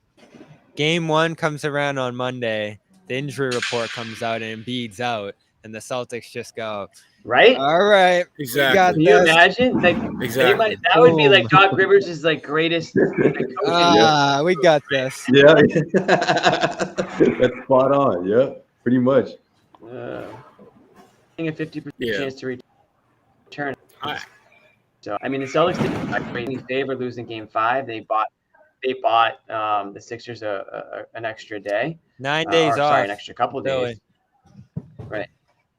Game 1 comes around on Monday. The injury report comes out and Embiid's out, and the Celtics just go, right? All right. Exactly. Can you imagine? Exactly. That would be like Doc Rivers' greatest coaching. We got this. Yeah. That's spot on. Yeah, pretty much. A 50% chance to return. So, I mean, the Celtics didn't greatly favor losing Game 5. They bought the Sixers an extra day. 9 days off. Sorry, an extra couple of days. Right.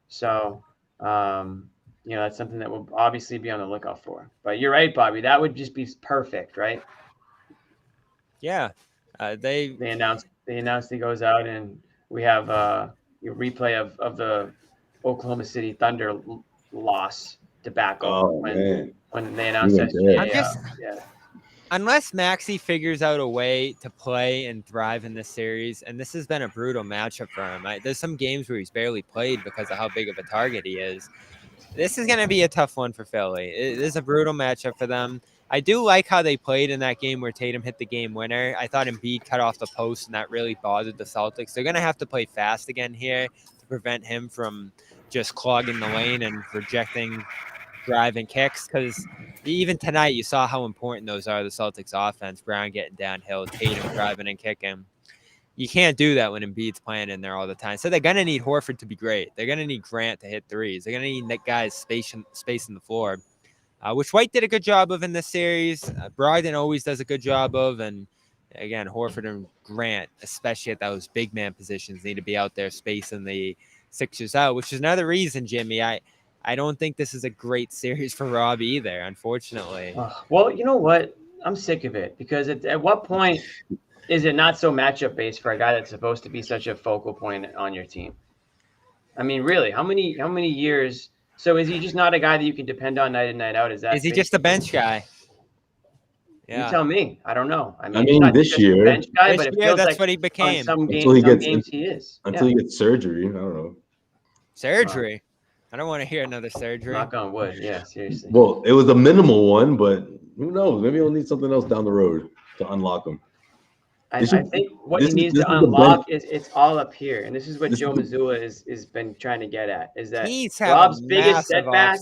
So, that's something that we'll obviously be on the lookout for. But you're right, Bobby. That would just be perfect, right? Yeah. They announced he goes out, and we have a replay of the Oklahoma City Thunder loss debacle when they announced that. Unless Maxey figures out a way to play and thrive in this series, and this has been a brutal matchup for him. There's some games where he's barely played because of how big of a target he is. This is going to be a tough one for Philly. It is a brutal matchup for them. I do like how they played in that game where Tatum hit the game winner. I thought Embiid cut off the post, and that really bothered the Celtics. They're going to have to play fast again here to prevent him from just clogging the lane and rejecting driving kicks, because even tonight you saw how important those are, the Celtics offense. Brown getting downhill, Tatum driving and kicking. You can't do that when Embiid's playing in there all the time. So they're going to need Horford to be great. They're going to need Grant to hit threes. They're going to need guys spacing the floor, which White did a good job of in this series. Brogdon always does a good job of. And again, Horford and Grant, especially at those big man positions, need to be out there spacing the Sixers out, which is another reason, Jimmy, I don't think this is a great series for Rob either, unfortunately. Well, you know what? I'm sick of it, because at what point is it not so matchup based for a guy that's supposed to be such a focal point on your team? I mean, really, how many years? So is he just not a guy that you can depend on night in, night out? Is he just a bench guy? Yeah. You tell me. I don't know. I mean this year, bench guy, but it feels that's like what he became. Some games he is. Until he gets surgery. I don't know. Surgery? I don't want to hear another surgery. Knock on wood. Yeah, seriously. Well, it was a minimal one, but who knows? Maybe he'll need something else down the road to unlock him. I think what he needs to unlock is it's all up here, and this is what Joe Mazzulla is been trying to get at. Is that Rob's biggest setback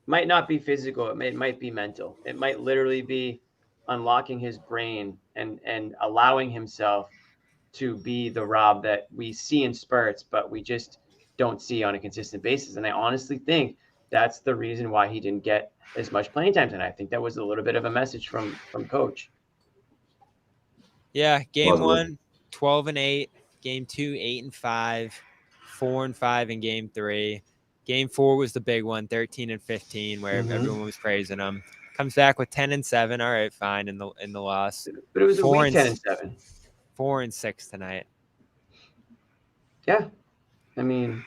might not be physical; it might be mental. It might literally be unlocking his brain and allowing himself to be the Rob that we see in spurts, but we just don't see on a consistent basis. And I honestly think that's the reason why he didn't get as much playing time tonight. I think that was a little bit of a message from coach. Yeah, game 1, 12-8. Game 2, 8-5. 4-5 in game 3. Game 4 was the big one, 13-15, where everyone was praising him. Comes back with 10-7. All right, fine in the loss. But it was a weak 10-7. 4-6 tonight. Yeah. I mean,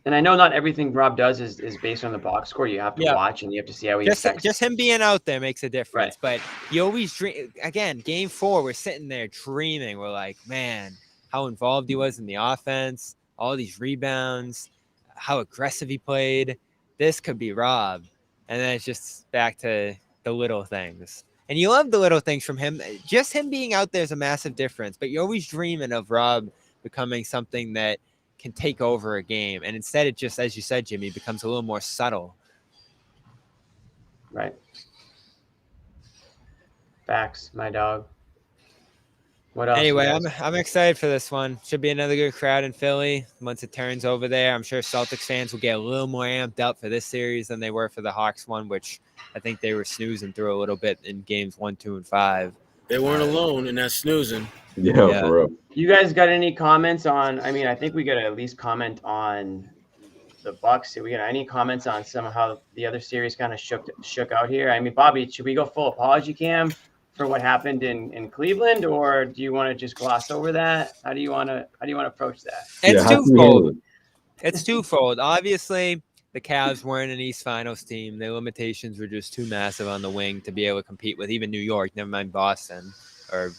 and I know not everything Rob does is based on the box score. You have to watch, and you have to see how he just him being out there makes a difference. Right. But you always dream. Again, game 4, we're sitting there dreaming. We're like, man, how involved he was in the offense, all these rebounds. how aggressive he played. This could be Rob. And then it's just back to the little things. And you love the little things from him. Just him being out there is a massive difference. But you're always dreaming of Rob becoming something that can take over a game. And instead it just, as you said, Jimmy, becomes a little more subtle. Right. Facts, my dog. What else? Anyway, I'm excited for this one. Should be another good crowd in Philly once it turns over there. I'm sure Celtics fans will get a little more amped up for this series than they were for the Hawks one, which I think they were snoozing through a little bit in games 1, 2, and 5. They weren't alone in that snoozing. Yeah, for real. You guys got any comments on? I mean, I think we got to at least comment on the Bucks. Did we got any comments on how the other series kind of shook out here? I mean, Bobby, should we go full apology cam for what happened in Cleveland, or do you want to just gloss over that? How do you want to approach that? It's twofold. It's twofold. Obviously, the Cavs weren't an East Finals team. Their limitations were just too massive on the wing to be able to compete with even New York, never mind Boston, or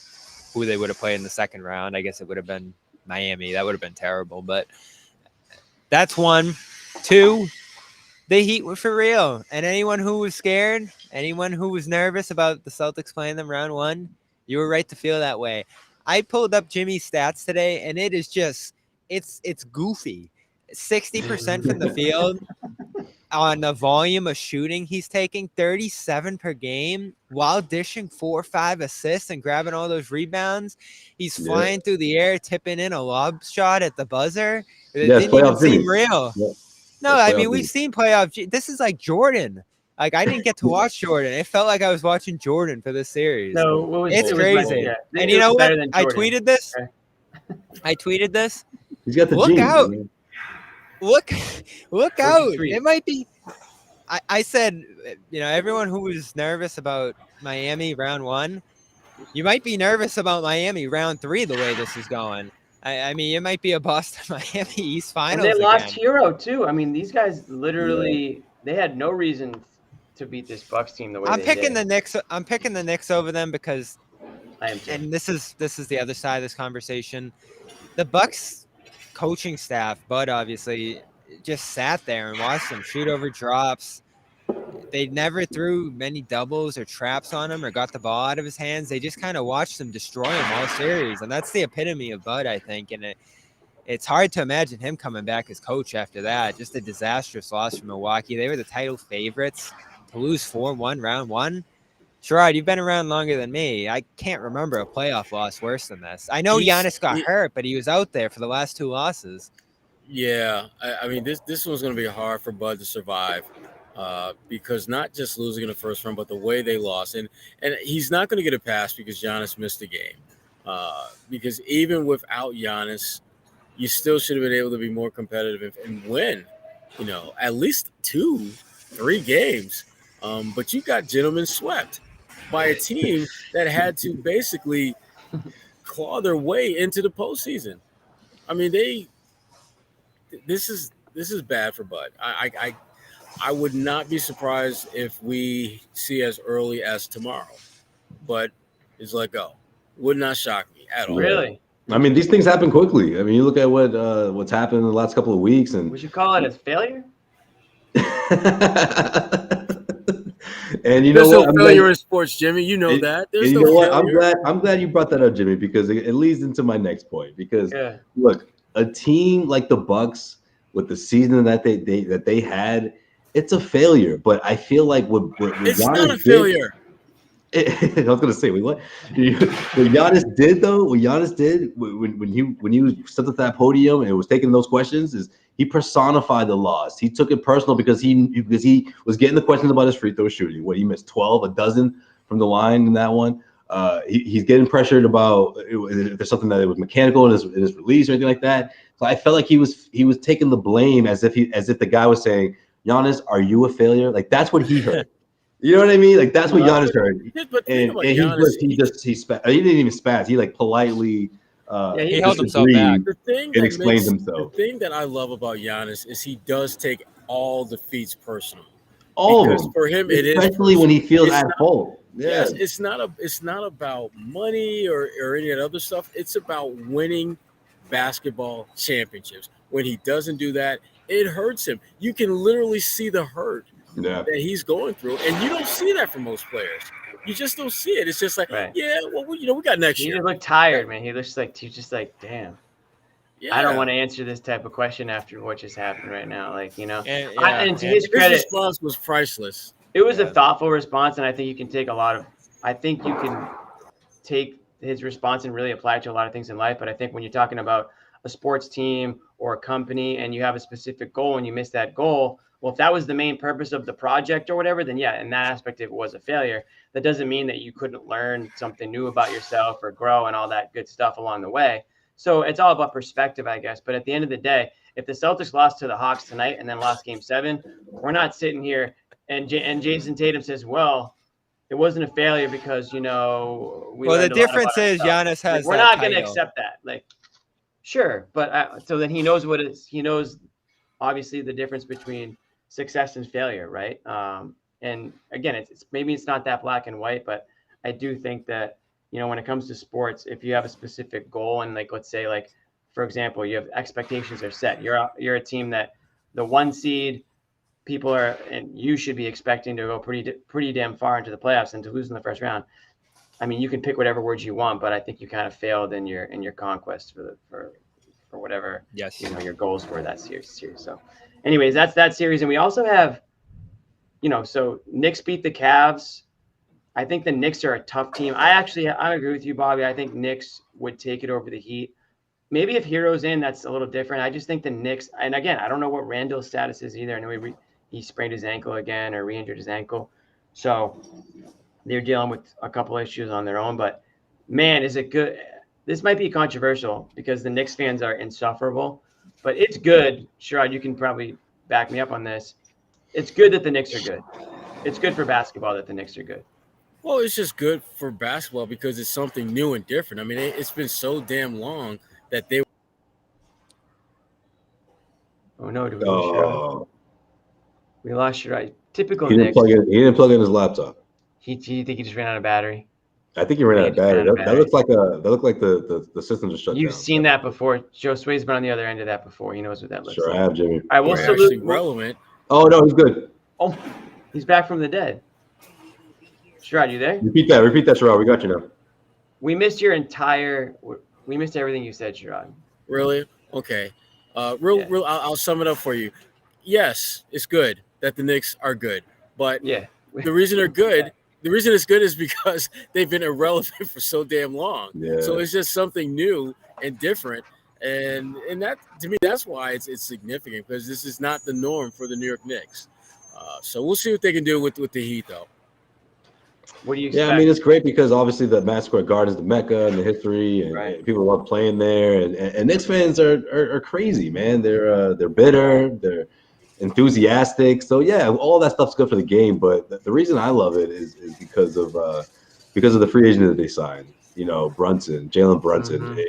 who they would have played in the second round. I guess it would have been Miami. That would have been terrible. But that's one. Two, the Heat were for real. And anyone who was scared, anyone who was nervous about the Celtics playing them round 1, you were right to feel that way. I pulled up Jimmy's stats today, and it is just, it's goofy. 60% from the field on the volume of shooting he's taking, 37 per game, while dishing 4 or 5 assists and grabbing all those rebounds. He's flying through the air, tipping in a lob shot at the buzzer. It didn't even seem real. Yeah. No, I mean, we've seen playoff. This is like Jordan. Like, I didn't get to watch Jordan. It felt like I was watching Jordan for this series. No, it's crazy. And you know what? I tweeted this. I tweeted this. He's got the look genes, out. Man. Look out. It might be. I said, everyone who was nervous about Miami round 1, you might be nervous about Miami round 3 the way this is going. I mean, it might be a Boston-Miami East Finals. And they lost Hero, too. I mean, these guys literally, they had no reason to beat this Bucks team the way I'm picking the Knicks. I'm picking the Knicks over them because I am too. And this is the other side of this conversation. The Bucks coaching staff, Bud obviously, just sat there and watched them shoot over drops. They never threw many doubles or traps on him or got the ball out of his hands. They just kind of watched him destroy him all series. And that's the epitome of Bud, I think. And it's hard to imagine him coming back as coach after that. Just a disastrous loss from Milwaukee. They were the title favorites. To lose 4-1 round 1. Sherrod, you've been around longer than me. I can't remember a playoff loss worse than this. I know Giannis got hurt, but he was out there for the last 2 losses. Yeah, I mean, this one's going to be hard for Bud to survive. Because not just losing in the first round, but the way they lost. And he's not going to get a pass because Giannis missed a game. Because even without Giannis, you still should have been able to be more competitive and win, at least 2-3 games. But you got gentlemen swept by a team that had to basically claw their way into the postseason. I mean, this is bad for Bud. I would not be surprised if we see as early as tomorrow, but it's let go. Would not shock me at all. Really? I mean, these things happen quickly. I mean, you look at what's happened in the last couple of weeks, and we should call it a failure. And there's no failure in sports, Jimmy. You know that. There's no failure. I'm glad you brought that up, Jimmy, because it leads into my next point. Because look, a team like the Bucks with the season that they had. It's a failure, but I feel like what it's Giannis not a failure. I was gonna say, what Giannis did though? What Giannis did when he stood at that podium and was taking those questions is he personified the loss. He took it personal because he was getting the questions about his free throw shooting. What he missed 12, a dozen from the line in that one. He's getting pressured about if there's something that it was mechanical in his release or anything like that. So I felt like he was taking the blame as if the guy was saying, Giannis, are you a failure? Like that's what he heard. You know what I mean? Like that's what Giannis heard. And he didn't even spaz. He like politely he held himself back. And explained himself. The thing that I love about Giannis is he does take all defeats personal. Because for him it is especially when he feels at fault. Yes, it's not about money or any of that other stuff. It's about winning basketball championships. When he doesn't do that, it hurts him. You can literally see the hurt that he's going through, and you don't see that from most players. You just don't see it. It's just like, yeah, well, we got next year. He looked tired, man. He's just like, damn. Yeah. I don't want to answer this type of question after what just happened right now. Like, and to his credit, his response was priceless. It was a thoughtful response, and I think you can take take his response and really apply it to a lot of things in life. But I think when you're talking about a sports team or a company and you have a specific goal and you miss that goal, well, if that was the main purpose of the project or whatever, then yeah, in that aspect, it was a failure. That doesn't mean that you couldn't learn something new about yourself or grow and all that good stuff along the way. So it's all about perspective, I guess. But at the end of the day, if the Celtics lost to the Hawks tonight and then lost Game 7, we're not sitting here and Jason Tatum says, well, it wasn't a failure because, the difference is Giannis has we're not going to accept that. Like, sure. But so then he knows he knows obviously the difference between success and failure, right? And again, it's maybe it's not that black and white, but I do think that, when it comes to sports, if you have a specific goal and like, let's say like, for example, you have expectations are set. You're a team that the 1 seed people are, and you should be expecting to go pretty damn far into the playoffs and to lose in the first round. I mean, you can pick whatever words you want, but I think you kind of failed in your conquest for whatever your goals were that series. So, anyways, that's that series, and we also have, so Knicks beat the Cavs. I think the Knicks are a tough team. I agree with you, Bobby. I think Knicks would take it over the Heat. Maybe if Hero's in, that's a little different. I just think the Knicks, and again, I don't know what Randall's status is either. I know he sprained his ankle again or re-injured his ankle. So they're dealing with a couple issues on their own. But, man, is it good? This might be controversial because the Knicks fans are insufferable. But it's good. Sherrod, you can probably back me up on this. It's good that the Knicks are good. It's good for basketball that the Knicks are good. Well, it's just good for basketball because it's something new and different. I mean, it's been so damn long that they. Oh no! Do we lose Sherrod? We lost Sherrod. Typical He Knicks. He didn't plug in his laptop. You think he just ran out of battery? I think he ran out of battery. That looks like the system just shut down. You've seen that before. Josue's been on the other end of that before. He knows what that looks like. Sure, I have, Jimmy. I will salute. Relevant. Oh no, he's good. Oh, he's back from the dead. Sherrod, you there? Repeat that, Sherrod. We got you now. We missed everything you said, Sherrod. Really? Okay. I'll sum it up for you. Yes, it's good that the Knicks are good, but the reason they're good, the reason it's good is because they've been irrelevant for so damn long. Yeah. So it's just something new and different, and that to me that's why it's significant because this is not the norm for the New York Knicks. So we'll see what they can do with the Heat though. What do you expect? Yeah, I mean, it's great because obviously the Madison Square Garden is the Mecca and the history, and people love playing there. And Knicks fans are crazy, man. They're bitter, they're enthusiastic. So yeah, all that stuff's good for the game. But the reason I love it is because of the free agent that they signed. Jalen Brunson.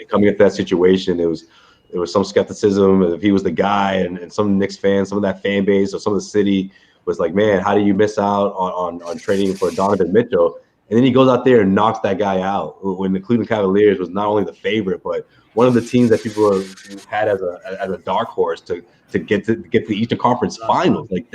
Coming into that situation, there was some skepticism if he was the guy, and some Knicks fans, some of that fan base, or some of the city was like, man, how do you miss out on trading for Donovan Mitchell? And then he goes out there and knocks that guy out when the Cleveland Cavaliers was not only the favorite, but one of the teams that people had as a dark horse to get to the Eastern Conference Finals. Like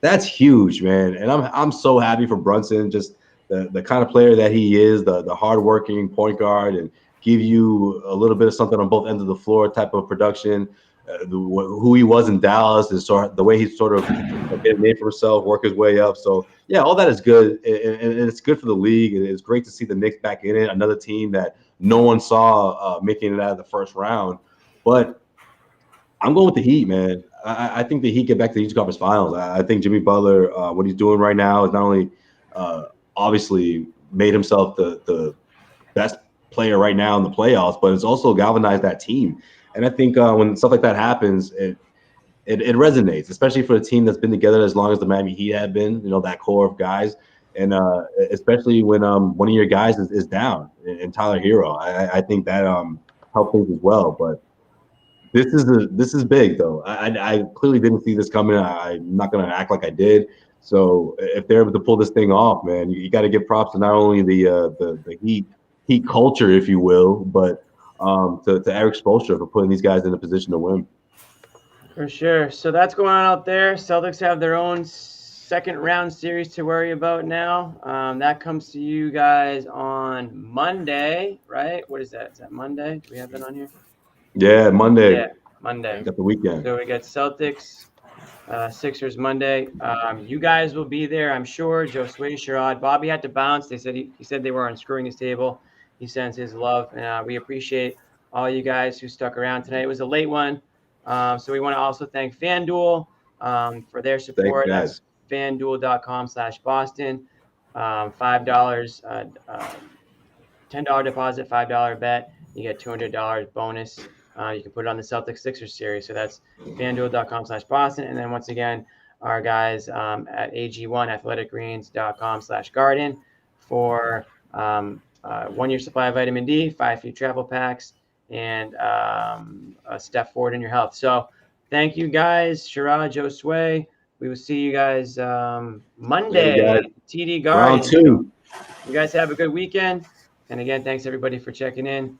that's huge, man. And I'm so happy for Brunson, just the kind of player that he is, the hardworking point guard, and give you a little bit of something on both ends of the floor type of production. Who he was in Dallas is the way he sort of get a name for himself, work his way up. So yeah, all that is good, and it's good for the league. And it's great to see the Knicks back in it, another team that no one saw making it out of the first round. But I'm going with the Heat, man. I think the Heat get back to the Eastern Conference Finals. I think Jimmy Butler, what he's doing right now is not only obviously made himself the best player right now in the playoffs, but it's also galvanized that team. And I think when stuff like that happens, it resonates, especially for a team that's been together as long as the Miami Heat have been, that core of guys. And especially when one of your guys is down in Tyler Hero. I think that helped things as well. But this is big, though. I clearly didn't see this coming. I'm not going to act like I did. So if they're able to pull this thing off, man, you got to give props to not only the Heat culture, if you will, but to Eric Spoelstra for putting these guys in a position to win. For sure. So that's going on out there. Celtics have their own second round series to worry about now. That comes to you guys on Monday, right? What is that? Is that Monday? Do we have that on here? Yeah, Monday. Yeah, Monday. Got the weekend. So we got Celtics, Sixers Monday. You guys will be there, I'm sure. Josue, Sherrod, Bobby had to bounce. They said he said they were unscrewing his table. He sends his love, and we appreciate all you guys who stuck around tonight. It was a late one, so we want to also thank FanDuel for their support. That's FanDuel.com/Boston. $5, $10 deposit, $5 bet. You get $200 bonus. You can put it on the Celtics Sixers series. So that's FanDuel.com/Boston. And then once again, our guys at AG1 athleticgreens.com/garden for 1 year supply of vitamin D, 5 free travel packs, and a step forward in your health. So thank you guys, Sherrod, Josue. We will see you guys Monday. Guys. TD Garden. Round 2. You guys have a good weekend. And again, thanks everybody for checking in.